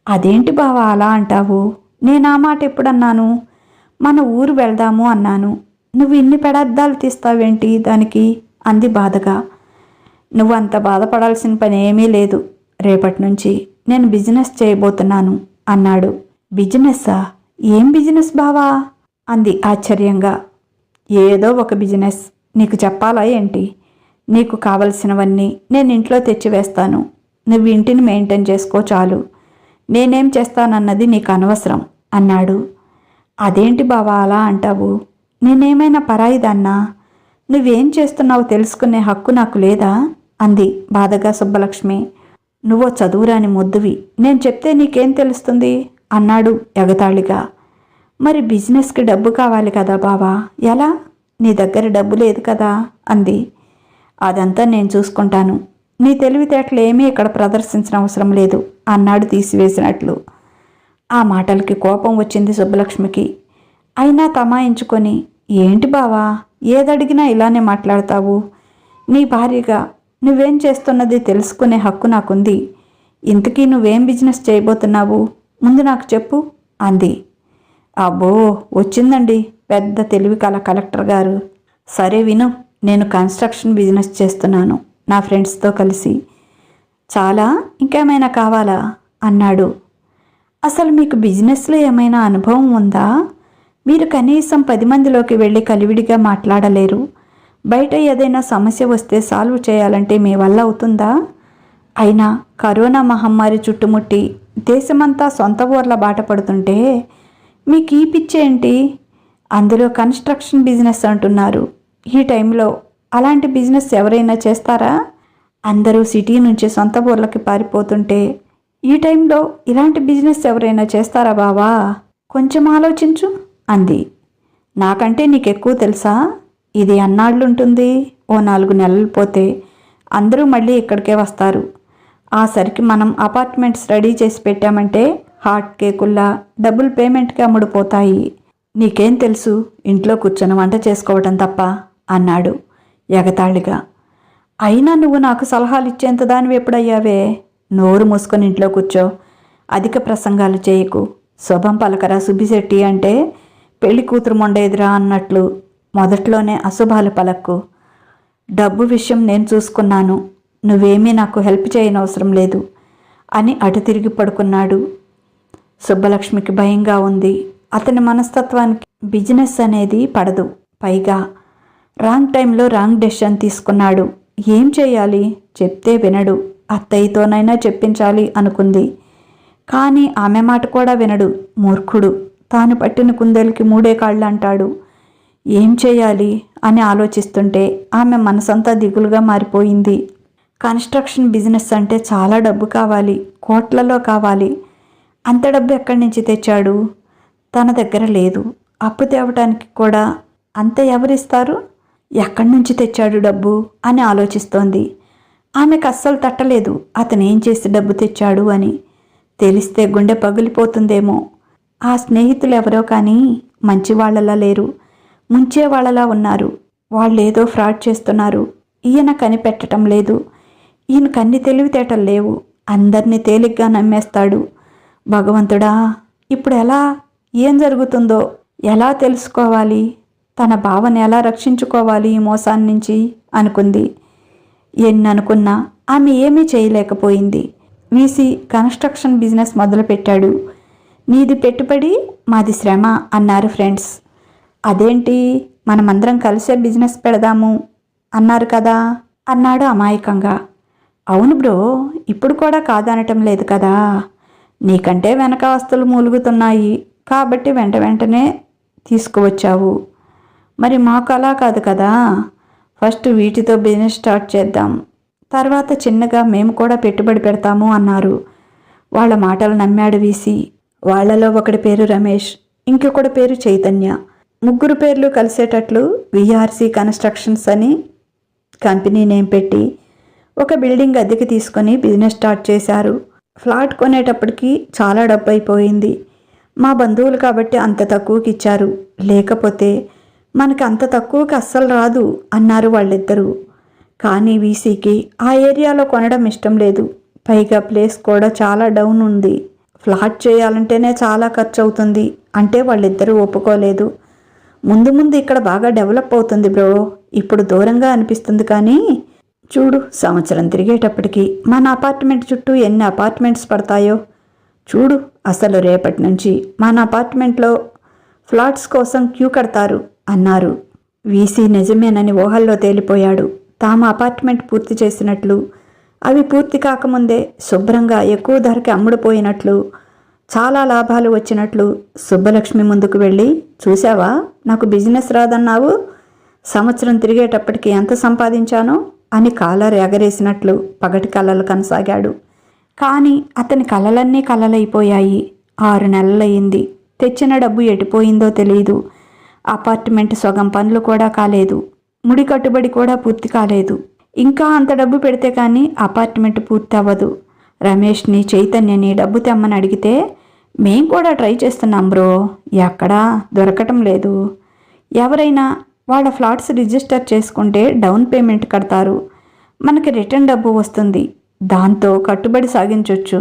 అదేంటి బావా అలా అంటావు? నేను ఆ మాట ఎప్పుడన్నాను? మన ఊరు వెళ్దాము అన్నాను. నువ్వు ఇన్ని పెడద్దాలు తీస్తావేంటి దానికి అంది బాధగా. నువ్వు అంత బాధపడాల్సిన పని ఏమీ లేదు. రేపటి నుంచి నేను బిజినెస్ చేయబోతున్నాను అన్నాడు. బిజినెస్సా? ఏం బిజినెస్ బావా అంది ఆశ్చర్యంగా. ఏదో ఒక బిజినెస్, నీకు చెప్పాలా ఏంటి? నీకు కావలసినవన్నీ నేను ఇంట్లో తెచ్చివేస్తాను. నువ్వు ఇంటిని మెయింటైన్ చేసుకో చాలు. నేనేం చేస్తానన్నది నీకు అనవసరం అన్నాడు. అదేంటి బావా అలా అంటావు? నేనేమైనా పరాయిదాన్నా? నువ్వేం చేస్తున్నావు తెలుసుకునే హక్కు నాకు లేదా అంది బాధగా సుబ్బలక్ష్మి. నువ్వో చదువురాని మొద్దువి, నేను చెప్తే నీకేం తెలుస్తుంది అన్నాడు ఎగతాళిగా. మరి బిజినెస్కి డబ్బు కావాలి కదా బావా, ఎలా? నీ దగ్గర డబ్బు లేదు కదా అంది. అదంతా నేను చూసుకుంటాను, నీ తెలివితేటలు ఏమీ ఇక్కడ ప్రదర్శించిన అవసరం లేదు అన్నాడు తీసివేసినట్లు. ఆ మాటలకి కోపం వచ్చింది సుబ్బలక్ష్మికి. అయినా తమాయించుకొని, ఏంటి బావా, ఏదడిగినా ఇలానే మాట్లాడతావు? నీ భార్యగా నువ్వేం చేస్తున్నది తెలుసుకునే హక్కు నాకుంది. ఇంతకీ నువ్వేం బిజినెస్ చేయబోతున్నావు, ముందు నాకు చెప్పు అంది. అబ్బో, వచ్చిందండి పెద్ద తెలివి కల కలెక్టర్ గారు. సరే విను, నేను కన్స్ట్రక్షన్ బిజినెస్ చేస్తున్నాను నా ఫ్రెండ్స్తో కలిసి. చాలా, ఇంకేమైనా కావాలా అన్నాడు. అసలు మీకు బిజినెస్లో ఏమైనా అనుభవం ఉందా? మీరు కనీసం 10 మందిలోకి వెళ్ళి కలివిడిగా మాట్లాడలేరు. బయట ఏదైనా సమస్య వస్తే సాల్వ్ చేయాలంటే మీ వల్ల అవుతుందా? అయినా కరోనా మహమ్మారి చుట్టుముట్టి దేశమంతా సొంత ఊర్ల బాట పడుతుంటే మీకు ఈ పిచ్చేంటి? అందులో కన్స్ట్రక్షన్ బిజినెస్ అంటున్నారు. ఈ టైంలో అలాంటి బిజినెస్ ఎవరైనా చేస్తారా? అందరూ సిటీ నుంచి సొంత ఊర్లకి పారిపోతుంటే ఈ టైంలో ఇలాంటి బిజినెస్ ఎవరైనా చేస్తారా బావా? కొంచెం ఆలోచించు అంది. నాకంటే నీకెక్కువ తెలుసా? ఇది అన్నాళ్ళుంటుంది. ఓ 4 నెలలు పోతే అందరూ మళ్ళీ ఇక్కడికే వస్తారు. ఆ సరికి మనం అపార్ట్మెంట్స్ రెడీ చేసి పెట్టామంటే హాట్ కేకుల్లా డబుల్ పేమెంట్కి అమ్ముడుపోతాయి. నీకేం తెలుసు ఇంట్లో కూర్చొని వంట చేసుకోవటం తప్ప అన్నాడు ఎగతాళిగా. అయినా నువ్వు నాకు సలహాలు ఇచ్చేంత దానివి ఎప్పుడయ్యావే? నోరు మూసుకొని ఇంట్లో కూర్చో, అధిక ప్రసంగాలు చేయకు. శుభం పలకరా సుబ్బిశెట్టి అంటే పెళ్లి కూతురు మొండేదిరా అన్నట్లు మొదట్లోనే అశుభాలు పలక్కు. డబ్బు విషయం నేను చూసుకున్నాను, నువ్వేమీ నాకు హెల్ప్ చేయనవసరం లేదు అని అటు తిరిగి పడుకున్నాడు. సుబ్బలక్ష్మికి భయంగా ఉంది. అతని మనస్తత్వానికి బిజినెస్ అనేది పడదు. పైగా రాంగ్ టైంలో రాంగ్ డెసిషన్ తీసుకున్నాడు. ఏం చేయాలి? చెప్తే వినడు. అత్తయ్యతోనైనా చెప్పించాలి అనుకుంది. కానీ ఆమె మాట కూడా వినడు. మూర్ఖుడు. తాను పట్టిన కుందేలుకి 3 కాళ్ళు అంటాడు. ఏం చేయాలి అని ఆలోచిస్తుంటే ఆమె మనసంతా దిగులుగా మారిపోయింది. కన్స్ట్రక్షన్ బిజినెస్ అంటే చాలా డబ్బు కావాలి, కోట్లలో కావాలి. అంత డబ్బు ఎక్కడి నుంచి తెచ్చాడు? తన దగ్గర లేదు. అప్పు తేవటానికి కూడా అంత ఎవరిస్తారు? ఎక్కడి నుంచి తెచ్చాడు డబ్బు అని ఆలోచిస్తోంది. ఆమెకు అస్సలు తట్టలేదు అతను ఏం చేసి డబ్బు తెచ్చాడు అని. తెలిస్తే గుండె పగిలిపోతుందేమో. ఆ స్నేహితులు ఎవరో కానీ మంచివాళ్లలా లేరు, ముంచేవాళ్లలా ఉన్నారు. వాళ్ళేదో ఫ్రాడ్ చేస్తున్నారు. ఈయన కనిపెట్టడం లేదు. ఈయన కన్ని తెలివితేటలు లేవు. అందరినీ తేలిగ్గా నమ్మేస్తాడు. భగవంతుడా, ఇప్పుడు ఎలా? ఏం జరుగుతుందో ఎలా తెలుసుకోవాలి? తన భావన ఎలా రక్షించుకోవాలి ఈ మోసాన్ని నుంచి అనుకుంది. ఎన్ననుకున్నా ఆమె ఏమీ చేయలేకపోయింది. వీసీ కన్స్ట్రక్షన్ బిజినెస్ మొదలుపెట్టాడు. నీది పెట్టుబడి, మాది శ్రమ అన్నారు ఫ్రెండ్స్. అదేంటి, మనమందరం కలిసే బిజినెస్ పెడదాము అన్నారు కదా అన్నాడు అమాయకంగా. అవును బ్రో, ఇప్పుడు కూడా కాదనటం లేదు కదా. నీకంటే వెనక ఆస్తులు మూలుగుతున్నాయి కాబట్టి వెంటనే తీసుకువచ్చావు. మరి మాకు అలా కాదు కదా. ఫస్ట్ వీటితో బిజినెస్ స్టార్ట్ చేద్దాం, తర్వాత చిన్నగా మేము కూడా పెట్టుబడి పెడతాము అన్నారు. వాళ్ళ మాటలు నమ్మాడు వీసీ. వాళ్లలో ఒకడి పేరు రమేష్, ఇంకొకటి పేరు చైతన్య. 3 పేర్లు కలిసేటట్లు విఆర్సీ కన్స్ట్రక్షన్స్ అని కంపెనీ నేమ్ పెట్టి ఒక బిల్డింగ్ అద్దెకి తీసుకొని బిజినెస్ స్టార్ట్ చేశారు. ఫ్లాట్ కొనేటప్పటికి చాలా డబ్బు అయిపోయింది. మా బంధువులు కాబట్టి అంత తక్కువకి ఇచ్చారు, లేకపోతే మనకి అంత తక్కువకి అస్సలు రాదు అన్నారు వాళ్ళిద్దరూ. కానీ వీసీకి ఆ ఏరియాలో కొనడం ఇష్టం లేదు. పైగా ప్లేస్ కూడా చాలా డౌన్ ఉంది. ఫ్లాట్ చేయాలంటేనే చాలా ఖర్చు అవుతుంది అంటే వాళ్ళిద్దరూ ఒప్పుకోలేదు. ముందు ఇక్కడ బాగా డెవలప్ అవుతుంది బ్రో, ఇప్పుడు దూరంగా అనిపిస్తుంది కానీ చూడు, సంవత్సరం తిరిగేటప్పటికి మన అపార్ట్మెంట్ చుట్టూ ఎన్ని అపార్ట్మెంట్స్ పడతాయో చూడు. అసలు రేపటి నుంచి మన అపార్ట్మెంట్లో ఫ్లాట్స్ కోసం క్యూ కడతారు అన్నారు. వీసీ నిజమేనని ఊహల్లో తేలిపోయాడు. తాము అపార్ట్మెంట్ పూర్తి చేసినట్లు, అవి పూర్తి కాకముందే శుభ్రంగా ఎక్కువ ధరకి అమ్ముడుపోయినట్లు, చాలా లాభాలు వచ్చినట్లు సుబ్బలక్ష్మి ముందుకు వెళ్ళి, చూసావా నాకు బిజినెస్ రాదన్నావు, సంవత్సరం తిరిగేటప్పటికి ఎంత సంపాదించానో అని కాలర్ ఎగరేసినట్లు పగటి కలలు కనసాగాడు. కానీ అతని కలలన్నీ కలలైపోయాయి. 6 నెలలయ్యింది. తెచ్చిన డబ్బు ఎటుపోయిందో తెలియదు. అపార్ట్మెంట్ సగం పనులు కూడా కాలేదు. ముడి కట్టుబడి కూడా పూర్తి కాలేదు. ఇంకా అంత డబ్బు పెడితే కానీ అపార్ట్మెంట్ పూర్తి అవ్వదు. రమేష్ని చైతన్యని డబ్బు తెమ్మని అడిగితే, మేం కూడా ట్రై చేస్తున్నాం బ్రో, ఎక్కడా దొరకటం లేదు. ఎవరైనా వాళ్ళ ఫ్లాట్స్ రిజిస్టర్ చేసుకుంటే డౌన్ పేమెంట్ కడతారు, మనకి రిటర్న్ డబ్బు వస్తుంది, దాంతో కట్టుబడి సాగించవచ్చు.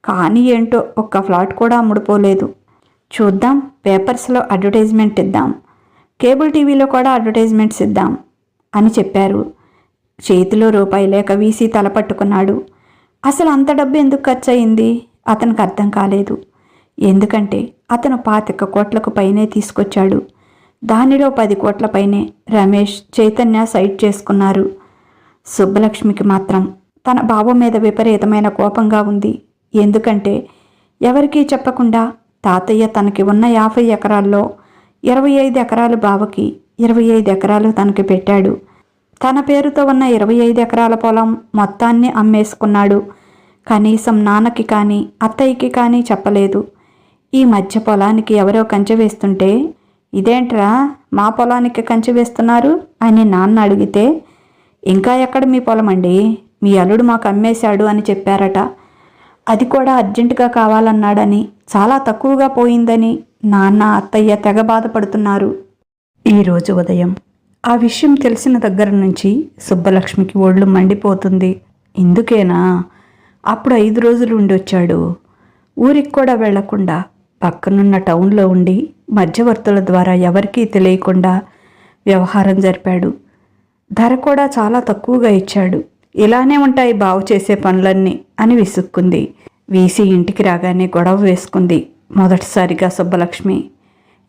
కానీ ఏంటో ఒక్క ఫ్లాట్ కూడా అమ్ముడుపోలేదు. చూద్దాం, పేపర్స్లో అడ్వర్టైజ్మెంట్ ఇద్దాం, కేబుల్ టీవీలో కూడా అడ్వర్టైజ్మెంట్స్ ఇద్దాం అని చెప్పారు. చేతిలో రూపాయి లేక వీసీ తలపట్టుకున్నాడు. అసలు అంత డబ్బు ఎందుకు ఖర్చు అయింది అతనికి అర్థం కాలేదు. ఎందుకంటే అతను 25 కోట్లకు పైనే తీసుకొచ్చాడు. దానిలో 10 కోట్ల పైనే రమేష్, చైతన్య సైట్ చేసుకున్నారు. సుబ్బలక్ష్మికి మాత్రం తన బావ మీద విపరీతమైన కోపంగా ఉంది. ఎందుకంటే ఎవరికీ చెప్పకుండా తాతయ్య తనకి ఉన్న 50 ఎకరాల్లో 25 ఎకరాలు బావకి, 25 ఎకరాలు తనకి పెట్టాడు. తన పేరుతో ఉన్న 25 ఎకరాల పొలం మొత్తాన్ని అమ్మేసుకున్నాడు. కనీసం నాన్నకి కానీ అత్తయ్యకి కానీ చెప్పలేదు. ఈ మధ్య పొలానికి ఎవరో కంచె వేస్తుంటే, ఇదేంట్రా మా పొలానికి కంచె వేస్తున్నారు అని నాన్న అడిగితే, ఇంకా ఎక్కడ మీ పొలం అండి, మీ అల్లుడు మాకు అమ్మేశాడు అని చెప్పారట. అది కూడా అర్జెంటుగా కావాలన్నాడని, చాలా తక్కువగా పోయిందని నాన్న అత్తయ్య తెగ బాధపడుతున్నారు. ఈరోజు ఉదయం ఆ విషయం తెలిసిన దగ్గర నుంచి సుబ్బలక్ష్మికి ఒళ్ళు మండిపోతుంది. ఇందుకేనా అప్పుడు 5 రోజులు ఉండి వచ్చాడు. ఊరికి కూడా వెళ్లకుండా పక్కనున్న టౌన్లో ఉండి మధ్యవర్తుల ద్వారా ఎవరికీ తెలియకుండా వ్యవహారం జరిపాడు. ధర కూడా చాలా తక్కువగా ఇచ్చాడు. ఇలానే ఉంటాయి బావు చేసే పనులన్నీ అని విసుక్కుంది. వీసీ ఇంటికి రాగానే గొడవ వేసుకుంది మొదటిసారిగా సుబ్బలక్ష్మి.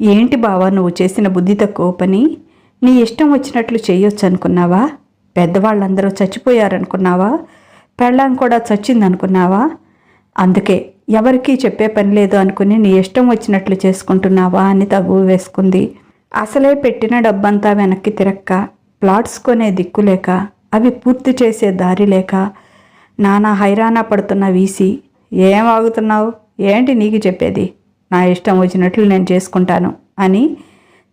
ఏంటి బావా నువ్వు చేసిన బుద్ధి తక్కువ పని? నీ ఇష్టం వచ్చినట్లు చేయొచ్చు అనుకున్నావా? పెద్దవాళ్ళందరూ చచ్చిపోయారనుకున్నావా? పెళ్ళాం కూడా చచ్చిందనుకున్నావా? అందుకే ఎవరికీ చెప్పే పని లేదు అనుకుని నీ ఇష్టం వచ్చినట్లు చేసుకుంటున్నావా అని తగువ వేసుకుంది. అసలే పెట్టిన డబ్బంతా వెనక్కి తిరక్క, ప్లాట్స్ కొనే దిక్కులేక, అవి పూర్తి చేసే దారి లేక నానా హైరానా పడుతున్న వీసి, ఏం ఆగుతున్నావు, ఏంటి నీకు చెప్పేది, నా ఇష్టం వచ్చినట్లు నేను చేసుకుంటాను అని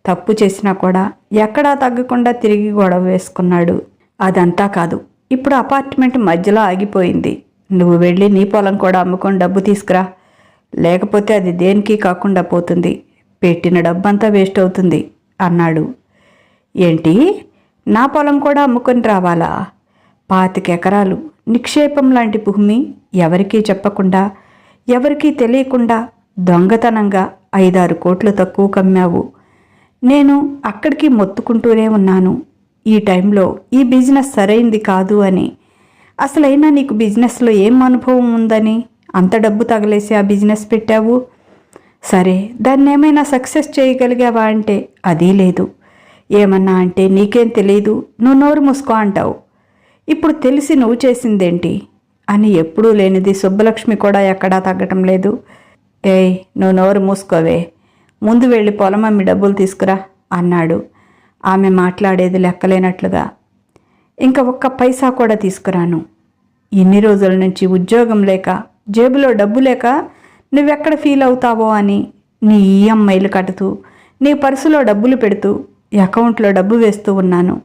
తప్పు చేసినా కూడా ఎక్కడా తగ్గకుండా తిరిగి గొడవ వేసుకున్నాడు. అదంతా కాదు, ఇప్పుడు అపార్ట్మెంట్ మధ్యలో ఆగిపోయింది. నువ్వు వెళ్ళి నీ పొలం కూడా అమ్ముకొని డబ్బు తీసుకురా, లేకపోతే అది దేనికి కాకుండా పోతుంది, పెట్టిన డబ్బంతా వేస్ట్ అవుతుంది అన్నాడు. ఏంటి, నా పొలం కూడా అమ్ముకొని రావాలా? 25 ఎకరాలు నిక్షేపం లాంటి భూమి ఎవరికీ చెప్పకుండా, ఎవరికీ తెలియకుండా దొంగతనంగా 5-6 కోట్లు తక్కువ కమ్మావు. నేను అక్కడికి మొత్తుకుంటూనే ఉన్నాను ఈ టైంలో ఈ బిజినెస్ సరైంది కాదు అని. అసలైనా నీకు బిజినెస్లో ఏం అనుభవం ఉందని అంత డబ్బు తగలేసి ఆ బిజినెస్ పెట్టావు? సరే, దాన్ని ఏమైనా సక్సెస్ చేయగలిగావా అంటే అదీ లేదు. ఏమన్నా అంటే నీకేం తెలీదు, నువ్వు నోరు మూసుకో అంటావు. ఇప్పుడు తెలిసి నువ్వు చేసిందేంటి అని ఎప్పుడూ లేనిది సుబ్బలక్ష్మి కూడా ఎక్కడా తగ్గటం లేదు. ఏయ్, నువ్వు నోరు మూసుకోవే, ముందు వెళ్ళి పొలం అమ్మి డబ్బులు తీసుకురా అన్నాడు ఆమె మాట్లాడేది లెక్కలేనట్లుగా. ఇంకా ఒక్క పైసా కూడా తీసుకురాను. ఇన్ని రోజుల నుంచి ఉద్యోగం లేక, జేబులో డబ్బు లేక నువ్వెక్కడ ఫీల్ అవుతావో అని నీ ఈఎంఐలు కడుతూ, నీ పర్సులో డబ్బులు పెడుతూ, అకౌంట్లో డబ్బు వేస్తూ ఉన్నాను.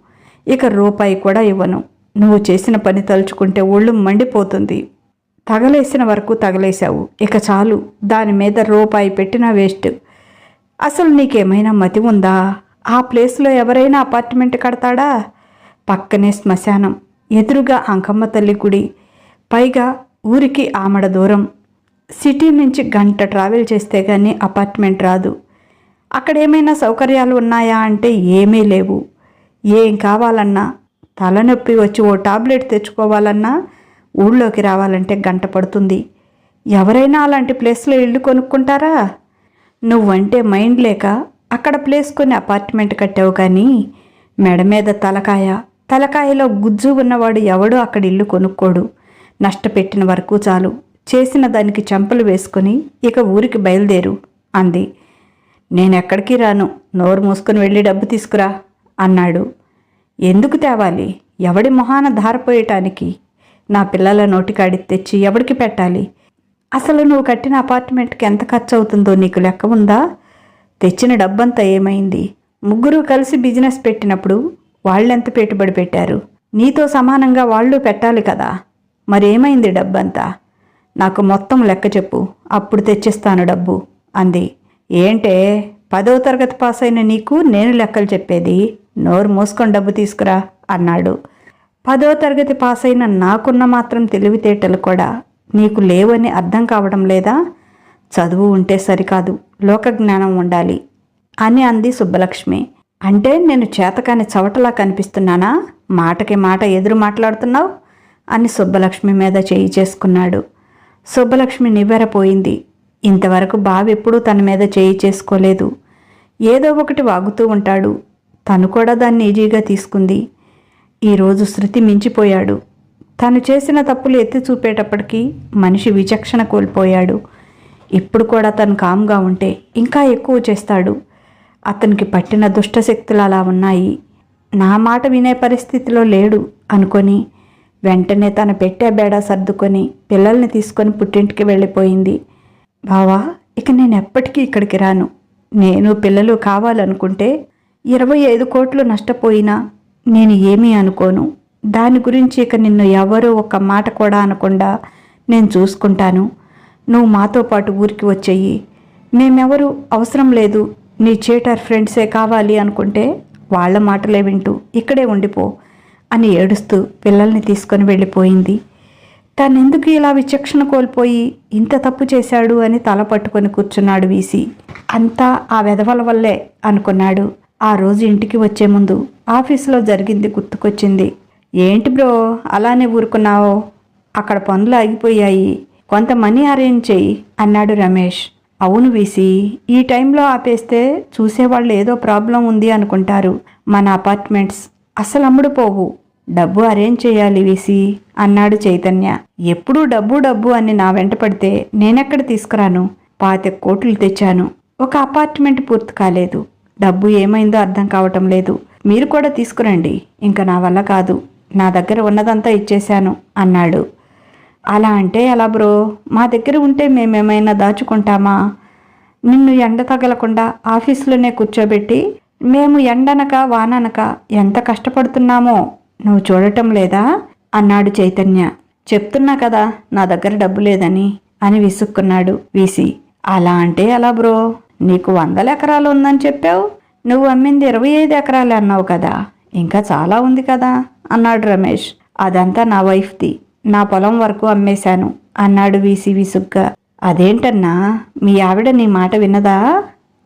ఇక రూపాయి కూడా ఇవ్వను. నువ్వు చేసిన పని తలుచుకుంటే ఒళ్ళు మండిపోతుంది. తగలేసిన వరకు తగలేశావు, ఇక చాలు. దాని మీద రూపాయి పెట్టినా వేస్ట్. అసలు నీకేమైనా మతి ఉందా? ఆ ప్లేస్లో ఎవరైనా అపార్ట్మెంట్ కడతాడా? పక్కనే శ్మశానం, ఎదురుగా అంకమ్మ తల్లి గుడి, పైగా ఊరికి ఆమడ దూరం. సిటీ నుంచి గంట ట్రావెల్ చేస్తే కానీ అపార్ట్మెంట్ రాదు. అక్కడేమైనా సౌకర్యాలు ఉన్నాయా అంటే ఏమీ లేవు. ఏం కావాలన్నా, తలనొప్పి వచ్చి ఓ టాబ్లెట్ తెచ్చుకోవాలన్నా, ఊళ్ళోకి రావాలంటే గంట పడుతుంది. ఎవరైనా అలాంటి ప్లేస్లో ఇల్లు కొనుక్కుంటారా? నువ్వంటే మైండ్ లేక అక్కడ ప్లేస్ కొని అపార్ట్మెంట్ కట్టావు, కానీ మెడ మీద తలకాయలో గుజ్జు ఉన్నవాడు ఎవడూ అక్కడ ఇల్లు కొనుక్కోడు. నష్టపెట్టిన వరకు చాలు, చేసిన దానికి చెంపలు వేసుకొని ఇక ఊరికి బయలుదేరు అంది. నేనెక్కడికి రాను, నోరు మూసుకొని వెళ్ళి డబ్బు తీసుకురా అన్నాడు. ఎందుకు తేవాలి? ఎవడి మొహాన ధారపోయటానికి? నా పిల్లల నోటికాడి తెచ్చి ఎవడికి పెట్టాలి? అసలు నువ్వు కట్టిన అపార్ట్మెంట్కి ఎంత ఖర్చు అవుతుందో నీకు లెక్క ఉందా? తెచ్చిన డబ్బంతా ఏమైంది? ముగ్గురు కలిసి బిజినెస్ పెట్టినప్పుడు వాళ్ళెంత పెట్టుబడి పెట్టారు? నీతో సమానంగా వాళ్ళు పెట్టాలి కదా. మరేమైంది డబ్బంతా? నాకు మొత్తం లెక్క చెప్పు, అప్పుడు తెచ్చిస్తాను డబ్బు అంది. ఏంటే, 10వ తరగతి పాస్ అయిన నీకు నేను లెక్కలు చెప్పేది? నోరు మూసుకొని డబ్బు తీసుకురా అన్నాడు. 10వ తరగతి పాస్ అయిన నాకున్న మాత్రం తెలివితేటలు కూడా నీకు లేవని అర్థం కావడం లేదా? చదువు ఉంటే సరికాదు, లోకజ్ఞానం ఉండాలి అని అంది సుబ్బలక్ష్మి. అంటే నేను చేతకాని చవటలా కనిపిస్తున్నానా? మాటకి మాట ఎదురు మాట్లాడుతున్నావు అని సుబ్బలక్ష్మి మీద చేయి చేసుకున్నాడు. సుబ్బలక్ష్మి నివ్వెరపోయింది. ఇంతవరకు బావెప్పుడూ తన మీద చేయి చేసుకోలేదు. ఏదో ఒకటి వాగుతూ ఉంటాడు. తను కూడా దాన్ని ఈజీగా తీసుకుంది. ఈరోజు శృతి మించిపోయాడు. తను చేసిన తప్పులు ఎత్తి చూపేటప్పటికీ మనిషి విచక్షణ కోల్పోయాడు. ఇప్పుడు కూడా తను కామ్గా ఉంటే ఇంకా ఎక్కువ చేస్తాడు. అతనికి పట్టిన దుష్టశక్తులు అలా ఉన్నాయి. నా మాట వినే పరిస్థితిలో లేడు అనుకొని వెంటనే తన పెట్టే బేడా సర్దుకొని పిల్లల్ని తీసుకొని పుట్టింటికి వెళ్ళిపోయింది. బావా, ఇక నేను ఎప్పటికీ ఇక్కడికి రాను. నేను పిల్లలు కావాలనుకుంటే 25 కోట్లు నష్టపోయినా నేను ఏమీ అనుకోను. దాని గురించి ఇక నిన్ను ఎవరూ ఒక్క మాట కూడా అనకుండా నేను చూసుకుంటాను. నువ్వు మాతో పాటు ఊరికి వచ్చేయి. మేమెవరూ అవసరం లేదు. నీ చీటర్ ఫ్రెండ్సే కావాలి అనుకుంటే వాళ్ళ మాటలే వింటూ ఇక్కడే ఉండిపో అని ఏడుస్తూ పిల్లల్ని తీసుకొని వెళ్ళిపోయింది. తనెందుకు ఇలా విచక్షణ కోల్పోయి ఇంత తప్పు చేశాడు అని తల పట్టుకొని కూర్చున్నాడు వీసీ. అంతా ఆ వెధవల వల్లే అనుకున్నాడు. ఆ రోజు ఇంటికి వచ్చే ముందు ఆఫీసులో జరిగింది గుర్తుకొచ్చింది. ఏంటి బ్రో అలానే ఊరుకున్నావో? అక్కడ పనులు ఆగిపోయాయి, కొంత మనీ అరేంజ్ చెయ్యి అన్నాడు రమేష్. అవును వీసీ, ఈ టైంలో ఆపేస్తే చూసేవాళ్ళు ఏదో ప్రాబ్లం ఉంది అనుకుంటారు. మన అపార్ట్మెంట్స్ అస్సలు అమ్ముడుపోవు. డబ్బు అరేంజ్ చేయాలి వీసీ అన్నాడు చైతన్య. ఎప్పుడూ డబ్బు డబ్బు అని నా వెంట పడితే నేనెక్కడ తీసుకురాను? 25 కోట్లు తెచ్చాను, ఒక అపార్ట్మెంట్ పూర్తి కాలేదు. డబ్బు ఏమైందో అర్థం కావటం లేదు. మీరు కూడా తీసుకురండి. ఇంకా నా వల్ల కాదు. నా దగ్గర ఉన్నదంతా ఇచ్చేశాను అన్నాడు. అలా అంటే ఎలా బ్రో? మా దగ్గర ఉంటే మేమేమైనా దాచుకుంటామా? నిన్ను ఎండ తగలకుండా ఆఫీసులోనే కూర్చోబెట్టి మేము ఎండనక వాననక ఎంత కష్టపడుతున్నామో నువ్వు చూడటం లేదా అన్నాడు చైతన్య. చెప్తున్నా కదా నా దగ్గర డబ్బు లేదని అని విసుక్కున్నాడు వీసీ. అలా అంటే ఎలా బ్రో? నీకు 100 ఎకరాలు ఉందని చెప్పావు. నువ్వు అమ్మింది 25 ఎకరాలు అన్నావు కదా. ఇంకా చాలా ఉంది కదా అన్నాడు రమేష్. అదంతా నా వైఫ్ది. నా పొలం వరకు అమ్మేశాను అన్నాడు వీసీ విసుగ్గా. అదేంటన్నా, మీ ఆవిడ నీ మాట విన్నదా?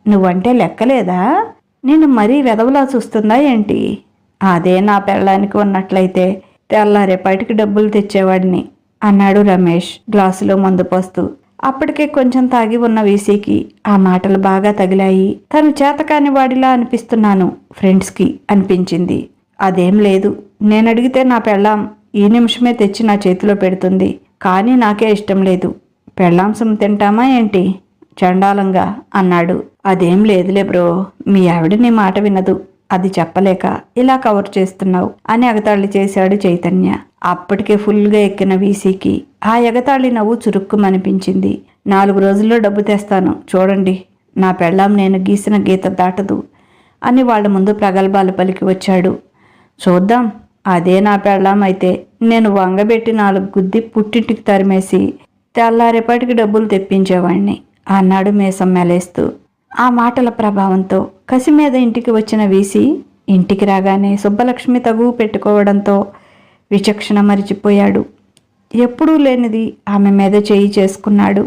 నువ్వంటే లెక్కలేదా? నేను మరీ వెదవలా చూస్తుందా ఏంటి? అదే నా పెళ్ళానికి ఉన్నట్లయితే తెల్లారేపాటికి డబ్బులు తెచ్చేవాడిని అన్నాడు రమేష్ గ్లాసులో మందు పోస్తూ. అప్పటికే కొంచెం తాగి ఉన్న వీసీకి ఆ మాటలు బాగా తగిలాయి. తను చేతకాని వాడిలా అనిపిస్తున్నాను ఫ్రెండ్స్కి అనిపించింది. అదేం లేదు, నేనడిగితే నా పెళ్ళాం ఈ నిమిషమే తెచ్చి నా చేతిలో పెడుతుంది. కానీ నాకే ఇష్టం లేదు. పెళ్ళాంసం తింటామా ఏంటి చండాలంగా అన్నాడు. అదేం లేదులే బ్రో, మీ ఆవిడ నీ మాట వినదు. అది చెప్పలేక ఇలా కవర్ చేస్తున్నావు అని ఎగతాళి చేశాడు చైతన్య. అప్పటికే ఫుల్గా ఎక్కిన వీసీకి ఆ ఎగతాళి నవ్వు చురుక్కుమనిపించింది. 4 రోజుల్లో డబ్బు తెస్తాను చూడండి, నా పెళ్ళాం నేను గీసిన గీత దాటదు అని వాళ్ళ ముందు ప్రగల్భాలు పలికి వచ్చాడు. చూద్దాం, అదే నా పెళ్ళాం అయితే నేను వంగబెట్టి 4 గుద్ది పుట్టింటికి తరిమేసి తెల్లారేపటికి డబ్బులు తెప్పించేవాణ్ణి అన్నాడు మీసం మెలేస్తూ. ఆ మాటల ప్రభావంతో కసి మీద ఇంటికి వచ్చిన వీసీ ఇంటికి రాగానే సుబ్బలక్ష్మి తగువ పెట్టుకోవడంతో విచక్షణ మరిచిపోయాడు. ఎప్పుడూ లేనిది ఆమె మీద చేయి చేసుకున్నాడు.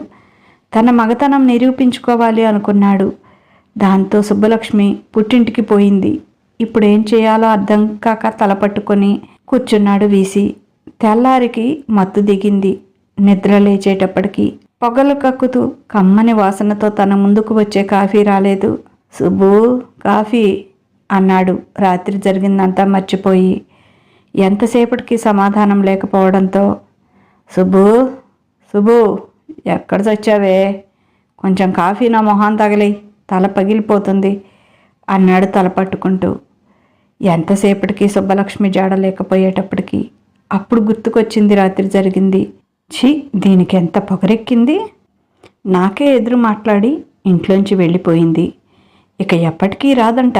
తన మగతనం నిరూపించుకోవాలి అనుకున్నాడు. దాంతో సుబ్బలక్ష్మి పుట్టింటికి పోయింది. ఇప్పుడేం చేయాలో అర్థం కాక తలపట్టుకొని కూర్చున్నాడు వీసీ. తెల్లారికి మత్తు దిగింది. నిద్ర లేచేటప్పటికి పొగలు కక్కుతూ కమ్మని వాసనతో తన ముందుకు వచ్చే కాఫీ రాలేదు. సుబ్బు, కాఫీ అన్నాడు రాత్రి జరిగిందంతా మర్చిపోయి. ఎంతసేపటికి సమాధానం లేకపోవడంతో సుబ్బు సుబ్బు ఎక్కడ చచ్చావే? కొంచెం కాఫీ నా మొహం తగిలి, తల పగిలిపోతుంది అన్నాడు తల పట్టుకుంటూ. ఎంతసేపటికి సుబ్బలక్ష్మి జాడలేకపోయేటప్పటికి అప్పుడు గుర్తుకొచ్చింది రాత్రి జరిగింది. ఛీ, దీనికి ఎంత పొగరెక్కింది! నాకే ఎదురు మాట్లాడి ఇంట్లోంచి వెళ్ళిపోయింది. ఇక ఎప్పటికీ రాదంట.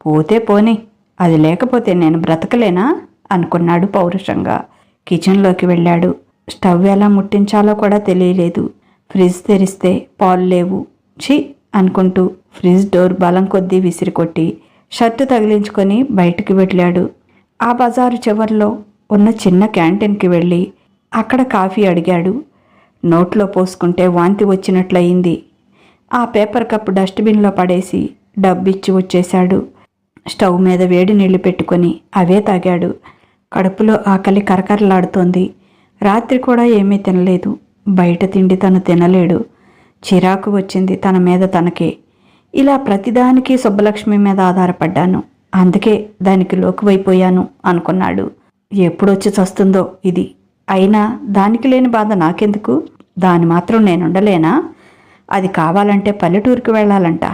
పోతే పోనీ, అది లేకపోతే నేను బ్రతకలేనా అనుకున్నాడు పౌరుషంగా. కిచెన్లోకి వెళ్ళాడు. స్టవ్ ఎలా ముట్టించాలో కూడా తెలియలేదు. ఫ్రిడ్జ్ తెరిస్తే పాలు లేవు. ఛీ అనుకుంటూ ఫ్రిడ్జ్ డోర్ బలం కొద్దీ విసిరికొట్టి షర్టు తగిలించుకొని బయటికి వెళ్ళాడు. ఆ బజారు చివర్లో ఉన్న చిన్న క్యాంటీన్కి వెళ్ళి అక్కడ కాఫీ అడిగాడు. నోట్లో పోసుకుంటే వాంతి వచ్చినట్లయింది. ఆ పేపర్ కప్ డస్ట్బిన్లో పడేసి డబ్బిచ్చి వచ్చేశాడు. స్టవ్ మీద వేడి నీళ్లు పెట్టుకొని అవే తాగాడు. కడుపులో ఆకలి కరకరలాడుతోంది. రాత్రి కూడా ఏమీ తినలేదు. బయట తిండి తను తినలేడు. చిరాకు వచ్చింది తన మీద తనకే. ఇలా ప్రతిదానికి సుబ్బలక్ష్మి మీద ఆధారపడ్డాను, అందుకే దానికి లోకువైపోయాను అనుకున్నాడు. ఎప్పుడొచ్చి చస్తుందో ఇది. అయినా దానికి లేని బాధ నాకెందుకు? దాని మాత్రం నేనుండలేనా? అది కావాలంటే పల్లెటూరుకి వెళ్ళాలంట.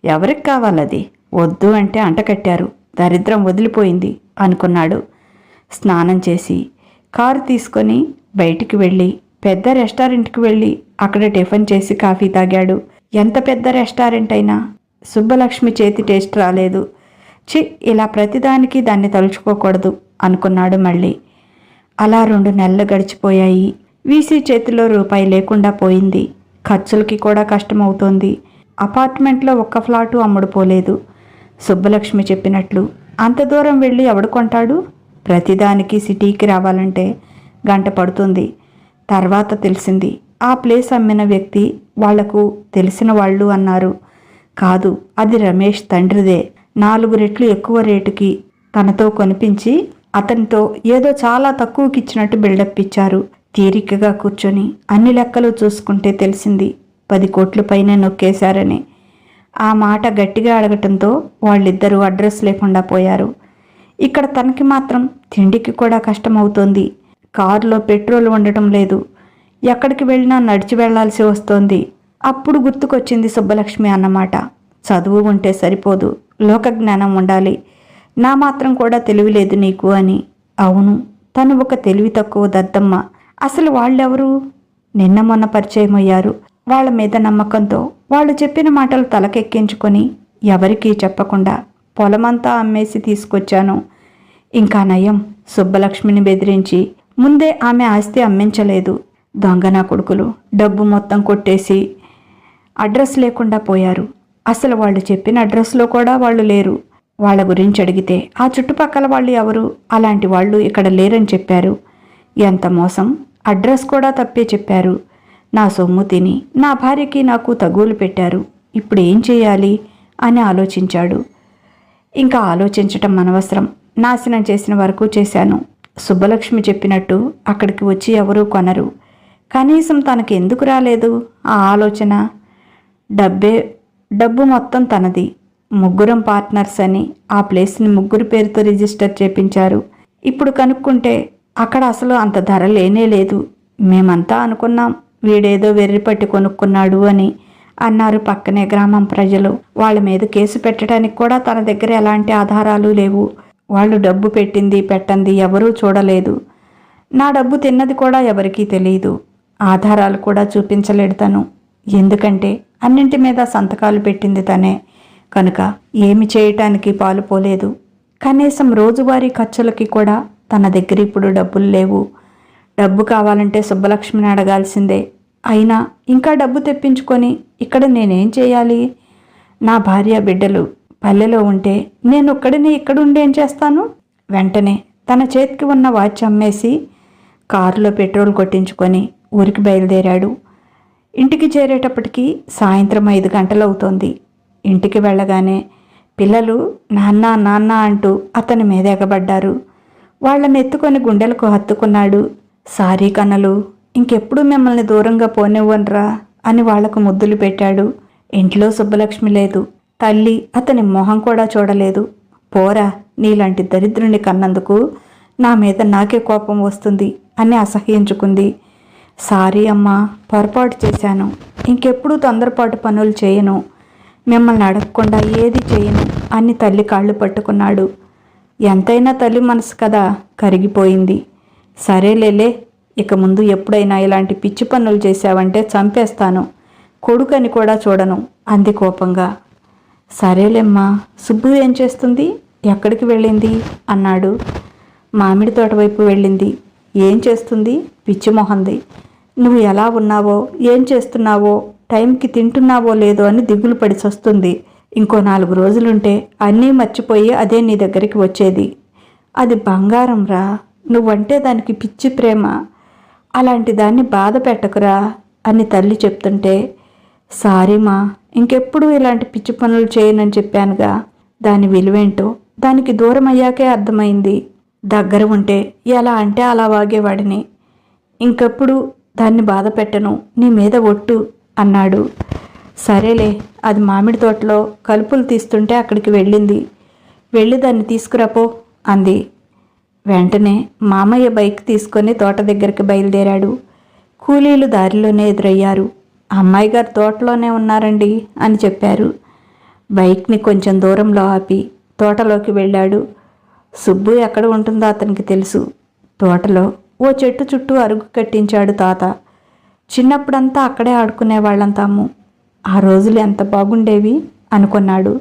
ఎవరికి కావాలది? వద్దు అంటే అంటకట్టారు. దరిద్రం వదిలిపోయింది అనుకున్నాడు. స్నానం చేసి కారు తీసుకొని బయటికి వెళ్ళి పెద్ద రెస్టారెంట్కి వెళ్ళి అక్కడ టిఫిన్ చేసి కాఫీ తాగాడు. ఎంత పెద్ద రెస్టారెంట్ అయినా సుబ్బలక్ష్మి చేతి టేస్ట్ రాలేదు. ఇలా ప్రతిదానికి దాన్ని తలుచుకోకూడదు అనుకున్నాడు మళ్ళీ. అలా 2 నెలలు గడిచిపోయాయి. వీసీ చేతిలో రూపాయి లేకుండా పోయింది. ఖర్చులకి కూడా కష్టమవుతోంది. అపార్ట్మెంట్లో ఒక్క ఫ్లాటు అమ్ముడుపోలేదు. సుబ్బలక్ష్మి చెప్పినట్లు అంత దూరం వెళ్ళి ఎవడు కొంటాడు? ప్రతిదానికి సిటీకి రావాలంటే గంట పడుతుంది. తర్వాత తెలిసింది ఆ ప్లేస్ అమ్మిన వ్యక్తి వాళ్లకు తెలిసిన వాళ్ళు అన్నారు. కాదు, అది రమేష్ తండ్రిదే. 4 రెట్లు ఎక్కువ రేటుకి తనతో కొనిపించి అతనితో ఏదో చాలా తక్కువకిచ్చినట్టు బిల్డప్ ఇచ్చారు. తీరికగా కూర్చొని అన్ని లెక్కలు చూసుకుంటే తెలిసింది 10 కోట్ల పైనే నొక్కేశారని. ఆ మాట గట్టిగా అడగటంతో వాళ్ళిద్దరూ అడ్రస్ లేకుండా పోయారు. ఇక్కడ తనకి మాత్రం తిండికి కూడా కష్టమవుతోంది. కారులో పెట్రోల్ ఉండటం లేదు. ఎక్కడికి వెళ్ళినా నడిచి వెళ్లాల్సి వస్తోంది. అప్పుడు గుర్తుకొచ్చింది సుబ్బలక్ష్మి అన్నమాట. చదువు ఉంటే సరిపోదు, లోకజ్ఞానం ఉండాలి. నా మాత్రం కూడా తెలివి లేదు నీకు అని. అవును, తను ఒక తెలివి తక్కువ దద్దమ్మ. అసలు వాళ్ళెవరు? నిన్న మొన్న పరిచయం అయ్యారు. వాళ్ళ మీద నమ్మకంతో వాళ్ళు చెప్పిన మాటలు తలకెక్కించుకొని ఎవరికీ చెప్పకుండా పొలమంతా అమ్మేసి తీసుకొచ్చాను. ఇంకా నయం, సుబ్బలక్ష్మిని బెదిరించి ముందే ఆమె ఆస్తి అమ్మించలేదు. దొంగనా కొడుకులు డబ్బు మొత్తం కొట్టేసి అడ్రస్ లేకుండా పోయారు. అసలు వాళ్ళు చెప్పిన అడ్రస్లో కూడా వాళ్ళు లేరు. వాళ్ళ గురించి అడిగితే ఆ చుట్టుపక్కల వాళ్ళు ఎవరు? అలాంటి వాళ్ళు ఇక్కడ లేరని చెప్పారు. ఎంత మోసం! అడ్రస్ కూడా తప్పే చెప్పారు. నా సొమ్ము తిని నా భార్యకి నాకు తగులు పెట్టారు. ఇప్పుడు ఏం చేయాలి అని ఆలోచించాడు. ఇంకా ఆలోచించటం అనవసరం. నాశనం చేసిన వరకు చేశాను. సుబ్బలక్ష్మి చెప్పినట్టు అక్కడికి వచ్చి ఎవరూ కొనరు. కనీసం తనకి ఎందుకు రాలేదు ఆ ఆలోచన? డబ్బు మొత్తం తనది. 3 పార్ట్నర్స్ అని ఆ ప్లేస్ని 3 పేరుతో రిజిస్టర్ చేపించారు. ఇప్పుడు కనుక్కుంటే అక్కడ అసలు అంత ధర లేనే లేదు. మేమంతా అనుకున్నాం వీడేదో వెర్రిపట్టి కొనుక్కున్నాడు అని అన్నారు పక్కనే గ్రామం ప్రజలు. వాళ్ళ మీద కేసు పెట్టడానికి కూడా తన దగ్గర ఎలాంటి ఆధారాలు లేవు. వాళ్ళు డబ్బు పెట్టింది పెట్టంది ఎవరూ చూడలేదు. నా డబ్బు తిన్నది కూడా ఎవరికీ తెలియదు. ఆధారాలు కూడా చూపించలేడు తను. ఎందుకంటే అన్నింటి మీద సంతకాలు పెట్టింది తనే కనుక ఏమి చేయటానికి పాలుపోలేదు. కనీసం రోజువారీ ఖర్చులకి కూడా తన దగ్గర ఇప్పుడు డబ్బులు లేవు. డబ్బు కావాలంటే సుబ్బలక్ష్మిని అడగాల్సిందే. అయినా ఇంకా డబ్బు తెప్పించుకొని ఇక్కడ నేనేం చేయాలి? నా భార్య బిడ్డలు పల్లెలో ఉంటే నేను ఒక్కడిని ఇక్కడుండి ఏం చేస్తాను? వెంటనే తన చేతికి ఉన్న వాచ్ అమ్మేసి కారులో పెట్రోల్ కొట్టించుకొని ఊరికి బయలుదేరాడు. ఇంటికి చేరేటప్పటికి సాయంత్రం 5 గంటలవుతోంది. ఇంటికి వెళ్ళగానే పిల్లలు నాన్న నాన్న అంటూ అతని మీద ఎగబడ్డారు. వాళ్ళని ఎత్తుకొని గుండెలకు హత్తుకున్నాడు. సారీ కన్నలు, ఇంకెప్పుడు మిమ్మల్ని దూరంగా పోనివ్వనరా అని వాళ్లకు ముద్దులు పెట్టాడు. ఇంట్లో సుబ్బలక్ష్మి లేదు. తల్లి అతని మొహం కూడా చూడలేదు. పోరా, నీలాంటి దరిద్రుని కన్నందుకు నా మీద నాకే కోపం వస్తుంది అని అసహ్యించుకుంది. సారీ అమ్మా, పొరపాటు చేశాను. ఇంకెప్పుడు తొందరపాటు పనులు చేయను. మిమ్మల్ని అడగకుండా ఏది చేయను అని తల్లి కాళ్ళు పట్టుకున్నాడు. ఎంతైనా తల్లి మనసు కదా, కరిగిపోయింది. సరేలేలే, ఇక ముందు ఎప్పుడైనా ఇలాంటి పిచ్చి పనులు చేశావంటే చంపేస్తాను. కొడుకని కూడా చూడను అంది కోపంగా. సరేలేమ్మా, సుబ్బు ఏం చేస్తుంది? ఎక్కడికి వెళ్ళింది అన్నాడు. మామిడి తోట వైపు వెళ్ళింది. ఏం చేస్తుంది? పిచ్చి మొహంది. నువ్వు ఎలా ఉన్నావో, ఏం చేస్తున్నావో, టైంకి తింటున్నావో లేదో అని దిగులు పడి చస్తుంది. ఇంకో 4 రోజులుంటే అన్నీ మర్చిపోయి అదే నీ దగ్గరికి వచ్చేది. అది బంగారం రా. నువ్వంటే దానికి పిచ్చి ప్రేమ. అలాంటి దాన్ని బాధ పెట్టకురా అని తల్లి చెప్తుంటే, సారీమా, ఇంకెప్పుడు ఇలాంటి పిచ్చి పనులు చేయనని చెప్పానుగా. దాని విలువేంటో దానికి దూరం అయ్యాకే అర్థమైంది. దగ్గర ఉంటే ఎలా అంటే అలా వాగేవాడిని. ఇంకెప్పుడు దాన్ని బాధ పెట్టను, నీ మీద ఒట్టు అన్నాడు. సరేలే, అది మామిడి తోటలో కలుపులు తీస్తుంటే అక్కడికి వెళ్ళింది. వెళ్ళి దాన్ని తీసుకురాపో అంది. వెంటనే మామయ్య బైక్ తీసుకొని తోట దగ్గరికి బయలుదేరాడు. కూలీలు దారిలోనే ఎదురయ్యారు. అమ్మాయి గారు తోటలోనే ఉన్నారండి అని చెప్పారు. బైక్ని కొంచెం దూరంలో ఆపి తోటలోకి వెళ్ళాడు. సుబ్బు ఎక్కడ ఉంటుందో అతనికి తెలుసు. తోటలో ఓ చెట్టు చుట్టూ అరుగు కట్టించాడు తాత. చిన్నప్పుడంతా అక్కడే ఆడుకునేవాళ్ళం తాము. ఆ రోజులు ఎంత బాగుండేవి అనుకున్నాడు.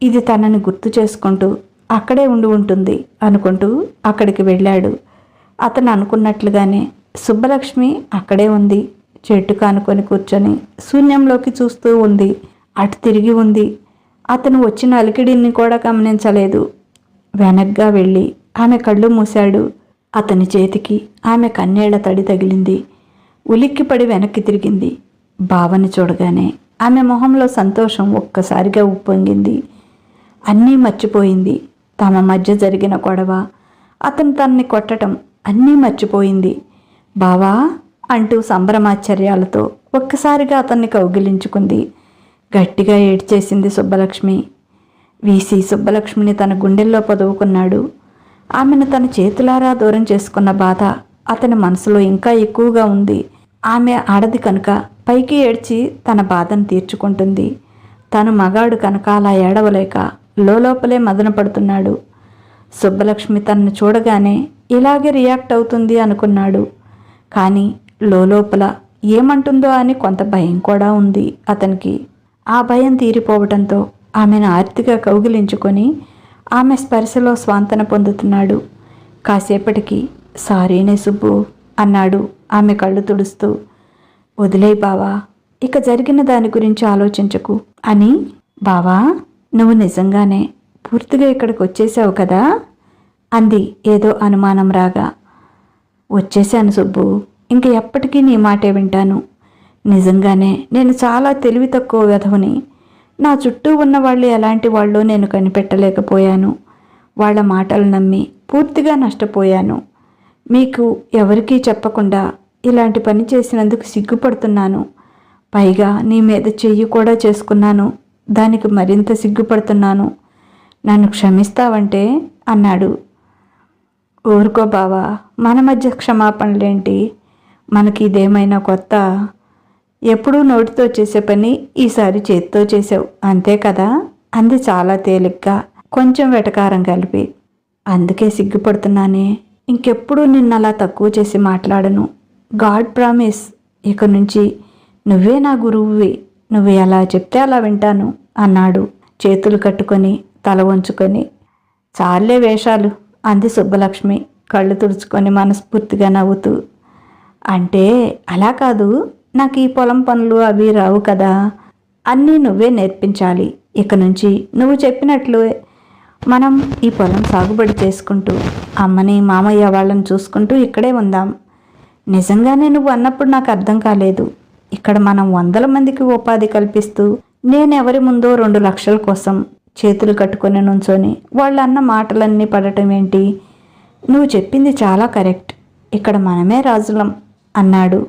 ఇది తనని గుర్తు చేసుకుంటూ అక్కడే ఉండి ఉంటుంది అనుకుంటూ అక్కడికి వెళ్ళాడు. అతను అనుకున్నట్లుగానే సుబ్బలక్ష్మి అక్కడే ఉంది. చెట్టు కానుకొని కూర్చొని శూన్యంలోకి చూస్తూ ఉంది. అటు తిరిగి ఉంది. అతను వచ్చిన అలికిడిని కూడా గమనించలేదు. వెనగ్గా వెళ్ళి ఆమె కళ్ళు మూశాడు. అతని చేతికి ఆమె కన్నీళ్ల తడి తగిలింది. ఉలిక్కిపడి వెనక్కి తిరిగింది. బావని చూడగానే ఆమె మొహంలో సంతోషం ఒక్కసారిగా ఉప్పొంగింది. అన్నీ మర్చిపోయింది. తమ మధ్య జరిగిన గొడవ, అతను తనని కొట్టడం అన్నీ మర్చిపోయింది. బావా అంటూ సంభ్రమాశ్చర్యాలతో ఒక్కసారిగా అతన్ని కౌగిలించుకుంది. గట్టిగా ఏడ్చేసింది సుబ్బలక్ష్మి. వీసి సుబ్బలక్ష్మిని తన గుండెల్లో పొదువుకున్నాడు. ఆమెను తన చేతులారా దూరం చేసుకున్న బాధ అతని మనసులో ఇంకా ఎక్కువగా ఉంది. ఆమె ఆడది కనుక పైకి ఏడ్చి తన బాధను తీర్చుకుంటుంది. తను మగాడు కనుక అలా ఏడవలేక లోపలే మదన పడుతున్నాడు. సుబ్బలక్ష్మి తనను చూడగానే ఇలాగే రియాక్ట్ అవుతుంది అనుకున్నాడు. కానీ లోపల ఏమంటుందో అని కొంత భయం కూడా ఉంది అతనికి. ఆ భయం తీరిపోవడంతో ఆమెను ఆర్తిగా కౌగిలించుకొని ఆమె స్పర్శలో స్వాంతన పొందుతున్నాడు. కాసేపటికి సారీనే సుబ్బు అన్నాడు ఆమె కళ్ళు తుడుస్తూ. వదిలేయ్ బావా, ఇక జరిగిన దాని గురించి ఆలోచించకు అని. బావా, నువ్వు నిజంగానే పూర్తిగా ఇక్కడికి వచ్చేసావు కదా అంది ఏదో అనుమానం రాగా. వచ్చేశాను సుబ్బు, ఇంక ఎప్పటికీ నీ మాటే వింటాను. నిజంగానే నేను చాలా తెలివి తక్కువ వెధవని. నా చుట్టూ ఉన్న వాళ్ళు ఎలాంటి వాళ్ళో నేను కనిపెట్టలేకపోయాను. వాళ్ళ మాటలు నమ్మి పూర్తిగా నష్టపోయాను. మీకు ఎవరికీ చెప్పకుండా ఇలాంటి పని చేసినందుకు సిగ్గుపడుతున్నాను. పైగా నీ మీద చెయ్యి కూడా చేసుకున్నాను. దానికి మరింత సిగ్గుపడుతున్నాను. నన్ను క్షమిస్తావంటే అన్నాడు. ఊరుకో బావా, మన మధ్య క్షమాపణలేంటి? మనకి ఇదేమైనా కొత్త? ఎప్పుడూ నోటితో చేసే పని ఈసారి చేతితో చేసావు అంతే కదా అంది చాలా తేలిగ్గా, కొంచెం వెటకారం కలిపి. అందుకే సిగ్గుపడుతున్నానే. ఇంకెప్పుడు నిన్నలా తక్కువ చేసి మాట్లాడను. God promise. ఇక నుంచి నువ్వే నా గురువువి. నువ్వు ఎలా చెప్తే అలా వింటాను అన్నాడు చేతులు కట్టుకొని తల వంచుకొని. చాలే వేషాలు అంది సుబ్బలక్ష్మి కళ్ళు తుడుచుకొని మనస్ఫూర్తిగా నవ్వుతూ. అంటే అలా కాదు, నాకు ఈ పొలం పనులు అవి రావు కదా, అన్నీ నువ్వే నేర్పించాలి. ఇక నుంచి నువ్వు చెప్పినట్లు మనం ఈ పొలం సాగుబడి చేసుకుంటూ అమ్మని మామయ్య వాళ్ళని చూసుకుంటూ ఇక్కడే ఉందాం. నిజంగానే నువ్వు అన్నప్పుడు నాకు అర్థం కాలేదు. ఇక్కడ మనం 100 మందికి ఉపాధి కల్పిస్తూ నేనెవరి ముందో 2 లక్షల కోసం చేతులు కట్టుకొని నుంచొని వాళ్ళు అన్న మాటలన్నీ పడటం ఏంటి? నువ్వు చెప్పింది చాలా కరెక్ట్. ఇక్కడ మనమే రాజులం అన్నాడు.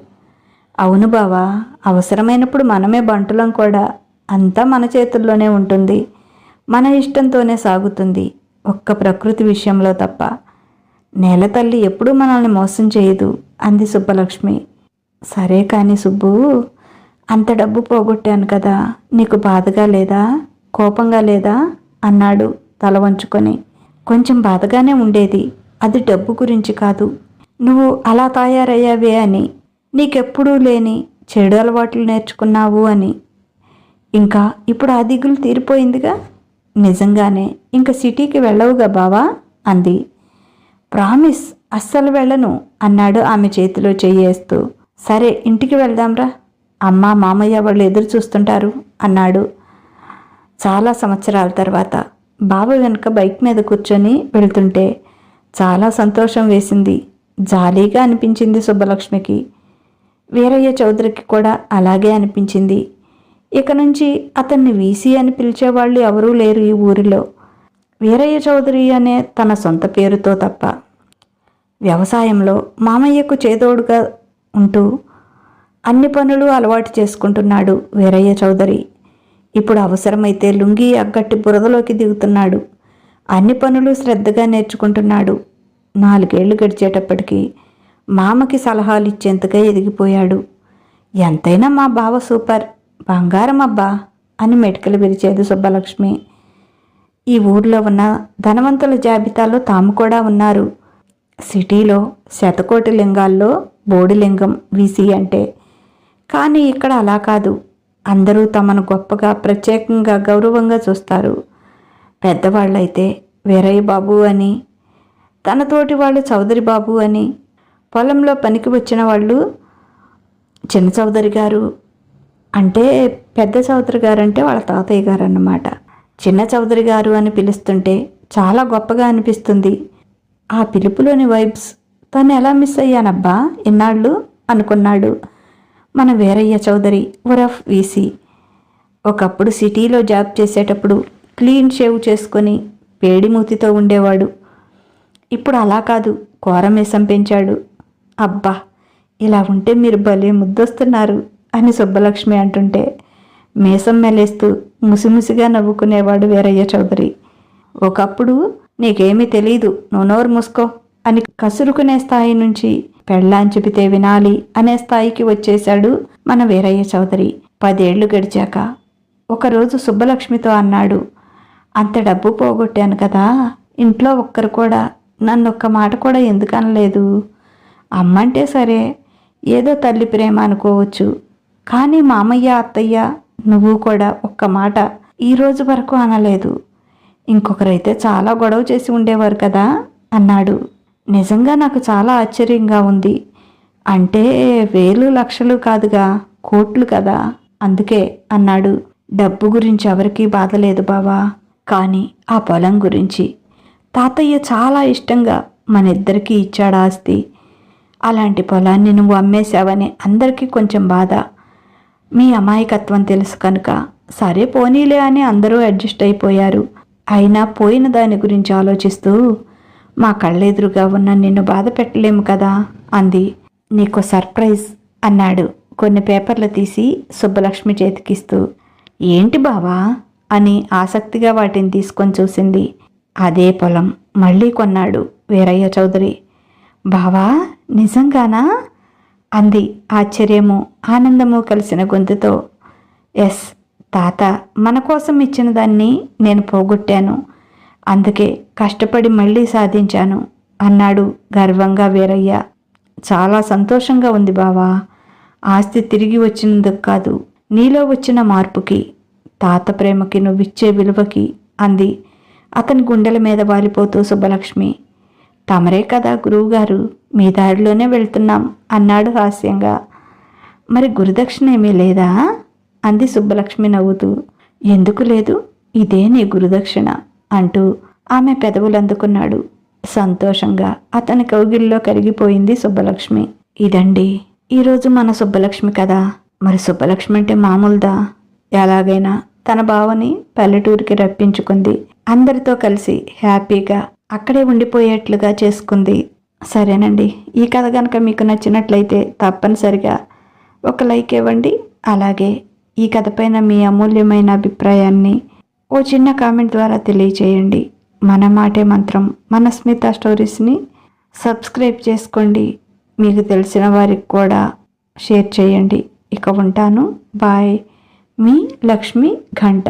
అవును బావా, అవసరమైనప్పుడు మనమే బంటులం కూడా. అంతా మన చేతుల్లోనే ఉంటుంది. మన ఇష్టంతోనే సాగుతుంది, ఒక్క ప్రకృతి విషయంలో తప్ప. నేల తల్లి ఎప్పుడూ మనల్ని మోసం చేయదు అంది సుబ్బలక్ష్మి. సరే కానీ సుబ్బు, అంత డబ్బు పోగొట్టాను కదా, నీకు బాధగా లేదా, కోపంగా లేదా అన్నాడు తల వంచుకొని. కొంచెం బాధగానే ఉండేది. అది డబ్బు గురించి కాదు, నువ్వు అలా తయారయ్యావే అని, నీకెప్పుడూ లేని చెడు అలవాట్లు నేర్చుకున్నావు అని. ఇంకా ఇప్పుడు ఆ దిగులు తీరిపోయిందిగా. నిజంగానే ఇంక సిటీకి వెళ్ళవుగా బావా అంది. ప్రామిస్, అస్సలు వెళ్ళను అన్నాడు ఆమె చేతిలో చెయ్యేస్తూ. సరే ఇంటికి వెళ్దాంరా, అమ్మ మామయ్య వాళ్ళు ఎదురు చూస్తుంటారు అన్నాడు. చాలా సంవత్సరాల తర్వాత బావ వెనుక బైక్ మీద కూర్చొని వెళ్తుంటే చాలా సంతోషం వేసింది. జాలీగా అనిపించింది సుబ్బలక్ష్మికి. వీరయ్య చౌదరికి కూడా అలాగే అనిపించింది. ఇక నుంచి అతన్ని వీసీ అని పిలిచేవాళ్ళు ఎవరూ లేరు ఈ ఊరిలో, వీరయ్య చౌదరి అనే తన సొంత పేరుతో తప్ప. వ్యవసాయంలో మామయ్యకు చేదోడుగా ఉంటూ అన్ని పనులు అలవాటు చేసుకుంటున్నాడు వీరయ్య చౌదరి. ఇప్పుడు అవసరమైతే లుంగీ అగ్గట్టి బురదలోకి దిగుతున్నాడు. అన్ని పనులు శ్రద్ధగా నేర్చుకుంటున్నాడు. 4 ఏళ్లు గడిచేటప్పటికి మామకి సలహాలు ఇచ్చేంతగా ఎదిగిపోయాడు. ఎంతైనా మా బావ సూపర్, బంగారం అబ్బా అని మెటికలు విరిచేది సుబ్బలక్ష్మి. ఈ ఊర్లో ఉన్న ధనవంతుల జాబితాలో తాము కూడా ఉన్నారు. సిటీలో శతకోటి లింగాల్లో బోడిలింగం వీసీ అంటే. కానీ ఇక్కడ అలా కాదు. అందరూ తమను గొప్పగా ప్రత్యేకంగా గౌరవంగా చూస్తారు. పెద్దవాళ్ళైతే వీరయ్య బాబు అని, తనతోటి వాళ్ళు చౌదరి బాబు అని, పొలంలో పనికి వచ్చిన వాళ్ళు చిన్న చౌదరి గారు అంటే, పెద్ద చౌదరి గారు అంటే వాళ్ళ తాతయ్య గారు అన్నమాట. చిన్న చౌదరి గారు అని పిలుస్తుంటే చాలా గొప్పగా అనిపిస్తుంది. ఆ పిలుపులోని వైబ్స్ తను ఎలా మిస్ అయ్యానబ్బా ఇన్నాళ్ళు అనుకున్నాడు మన వీరయ్య చౌదరి ఉరఫ్ వీసీ. ఒకప్పుడు సిటీలో జాబ్ చేసేటప్పుడు క్లీన్ షేవ్ చేసుకొని పేడిమూతితో ఉండేవాడు. ఇప్పుడు అలా కాదు, కోరమేసం పెంచాడు. అబ్బా, ఇలా ఉంటే మీరు భలే ముద్దొస్తున్నారు అని సుబ్బలక్ష్మి అంటుంటే మీసం మెలేస్తూ ముసిముసిగా నవ్వుకునేవాడు వీరయ్య చౌదరి. ఒకప్పుడు నీకేమీ తెలీదు, నువ్వు నోరు మూసుకో అని కసురుకునే స్థాయి నుంచి పెళ్ళాం చెబితే వినాలి అనే స్థాయికి వచ్చేశాడు మన వీరయ్య చౌదరి. 10 ఏళ్లు గడిచాక ఒకరోజు సుబ్బలక్ష్మితో అన్నాడు, అంత డబ్బు పోగొట్టాను కదా, ఇంట్లో ఒక్కరు కూడా నన్ను ఒక్క మాట కూడా ఎందుకు అనలేదు. అమ్మంటే సరే ఏదో తల్లి ప్రేమ అనుకోవచ్చు, కానీ మామయ్య అత్తయ్య నువ్వు కూడా ఒక్క మాట ఈ రోజు వరకు అనలేదు. ఇంకొకరైతే చాలా గొడవ చేసి ఉండేవారు కదా అన్నాడు. నిజంగా నాకు చాలా ఆశ్చర్యంగా ఉంది. అంటే వేలు లక్షలు కాదుగా, కోట్లు కదా, అందుకే అన్నాడు. డబ్బు గురించి ఎవరికీ బాధ లేదు బావా, కానీ ఆ పొలం గురించి తాతయ్య చాలా ఇష్టంగా మన ఇద్దరికీ ఇచ్చాడు ఆస్తి. అలాంటి పొలాన్ని నువ్వు అమ్మేశావని అందరికీ కొంచెం బాధ. మీ అమాయకత్వం తెలుసు కనుక సరే పోనీలే అని అందరూ అడ్జస్ట్ అయిపోయారు. అయినా పోయిన దాని గురించి ఆలోచిస్తూ మా కళ్ళెదురుగా ఉన్న నిన్ను బాధ పెట్టలేము కదా అంది. నీకు సర్ప్రైజ్ అన్నాడు కొన్ని పేపర్లు తీసి సుబ్బలక్ష్మి చేతికిస్తూ. ఏంటి బావా అని ఆసక్తిగా వాటిని తీసుకొని చూసింది. అదే పొలం మళ్ళీ కొన్నాడు వీరయ్య చౌదరి. బావా నిజంగానా అంది ఆశ్చర్యము ఆనందము కలిసిన గొంతుతో. ఎస్, తాత మన కోసం ఇచ్చిన దాన్ని నేను పోగొట్టాను, అందుకే కష్టపడి మళ్ళీ సాధించాను అన్నాడు గర్వంగా వీరయ్య. చాలా సంతోషంగా ఉంది బావా, ఆస్తి తిరిగి వచ్చినందుకు కాదు, నీలో వచ్చిన మార్పుకి, తాత ప్రేమకి నువ్విచ్చే విలువకి అంది అతని గుండెల మీద వాలిపోతూ సుబ్బలక్ష్మి. తమరే కదా గురువుగారు, మీ దారిలోనే వెళ్తున్నాం అన్నాడు హాస్యంగా. మరి గురుదక్షిణ ఏమీ లేదా అంది సుబ్బలక్ష్మి నవ్వుతూ. ఎందుకు లేదు, ఇదే నీ గురుదక్షిణ అంటూ ఆమె పెదవులు అందుకున్నాడు. సంతోషంగా అతని కౌగిల్లో కరిగిపోయింది సుబ్బలక్ష్మి. ఇదండి ఈరోజు మన సుబ్బలక్ష్మి కదా. మరి సుబ్బలక్ష్మి అంటే మామూలుదా? ఎలాగైనా తన బావని పల్లెటూరికి రప్పించుకుంది. అందరితో కలిసి హ్యాపీగా అక్కడే ఉండిపోయేట్లుగా చేసుకుంది. సరేనండి, ఈ కథ కనుక మీకు నచ్చినట్లయితే తప్పనిసరిగా ఒక లైక్ ఇవ్వండి. అలాగే ఈ కథపైన మీ అమూల్యమైన అభిప్రాయాన్ని ఓ చిన్న కామెంట్ ద్వారా తెలియచేయండి. మన మాటే మంత్రం మన స్మిత స్టోరీస్ని సబ్స్క్రైబ్ చేసుకోండి. మీకు తెలిసిన వారికి కూడా షేర్ చేయండి. ఇక ఉంటాను. బాయ్. మీ లక్ష్మి ఘంట.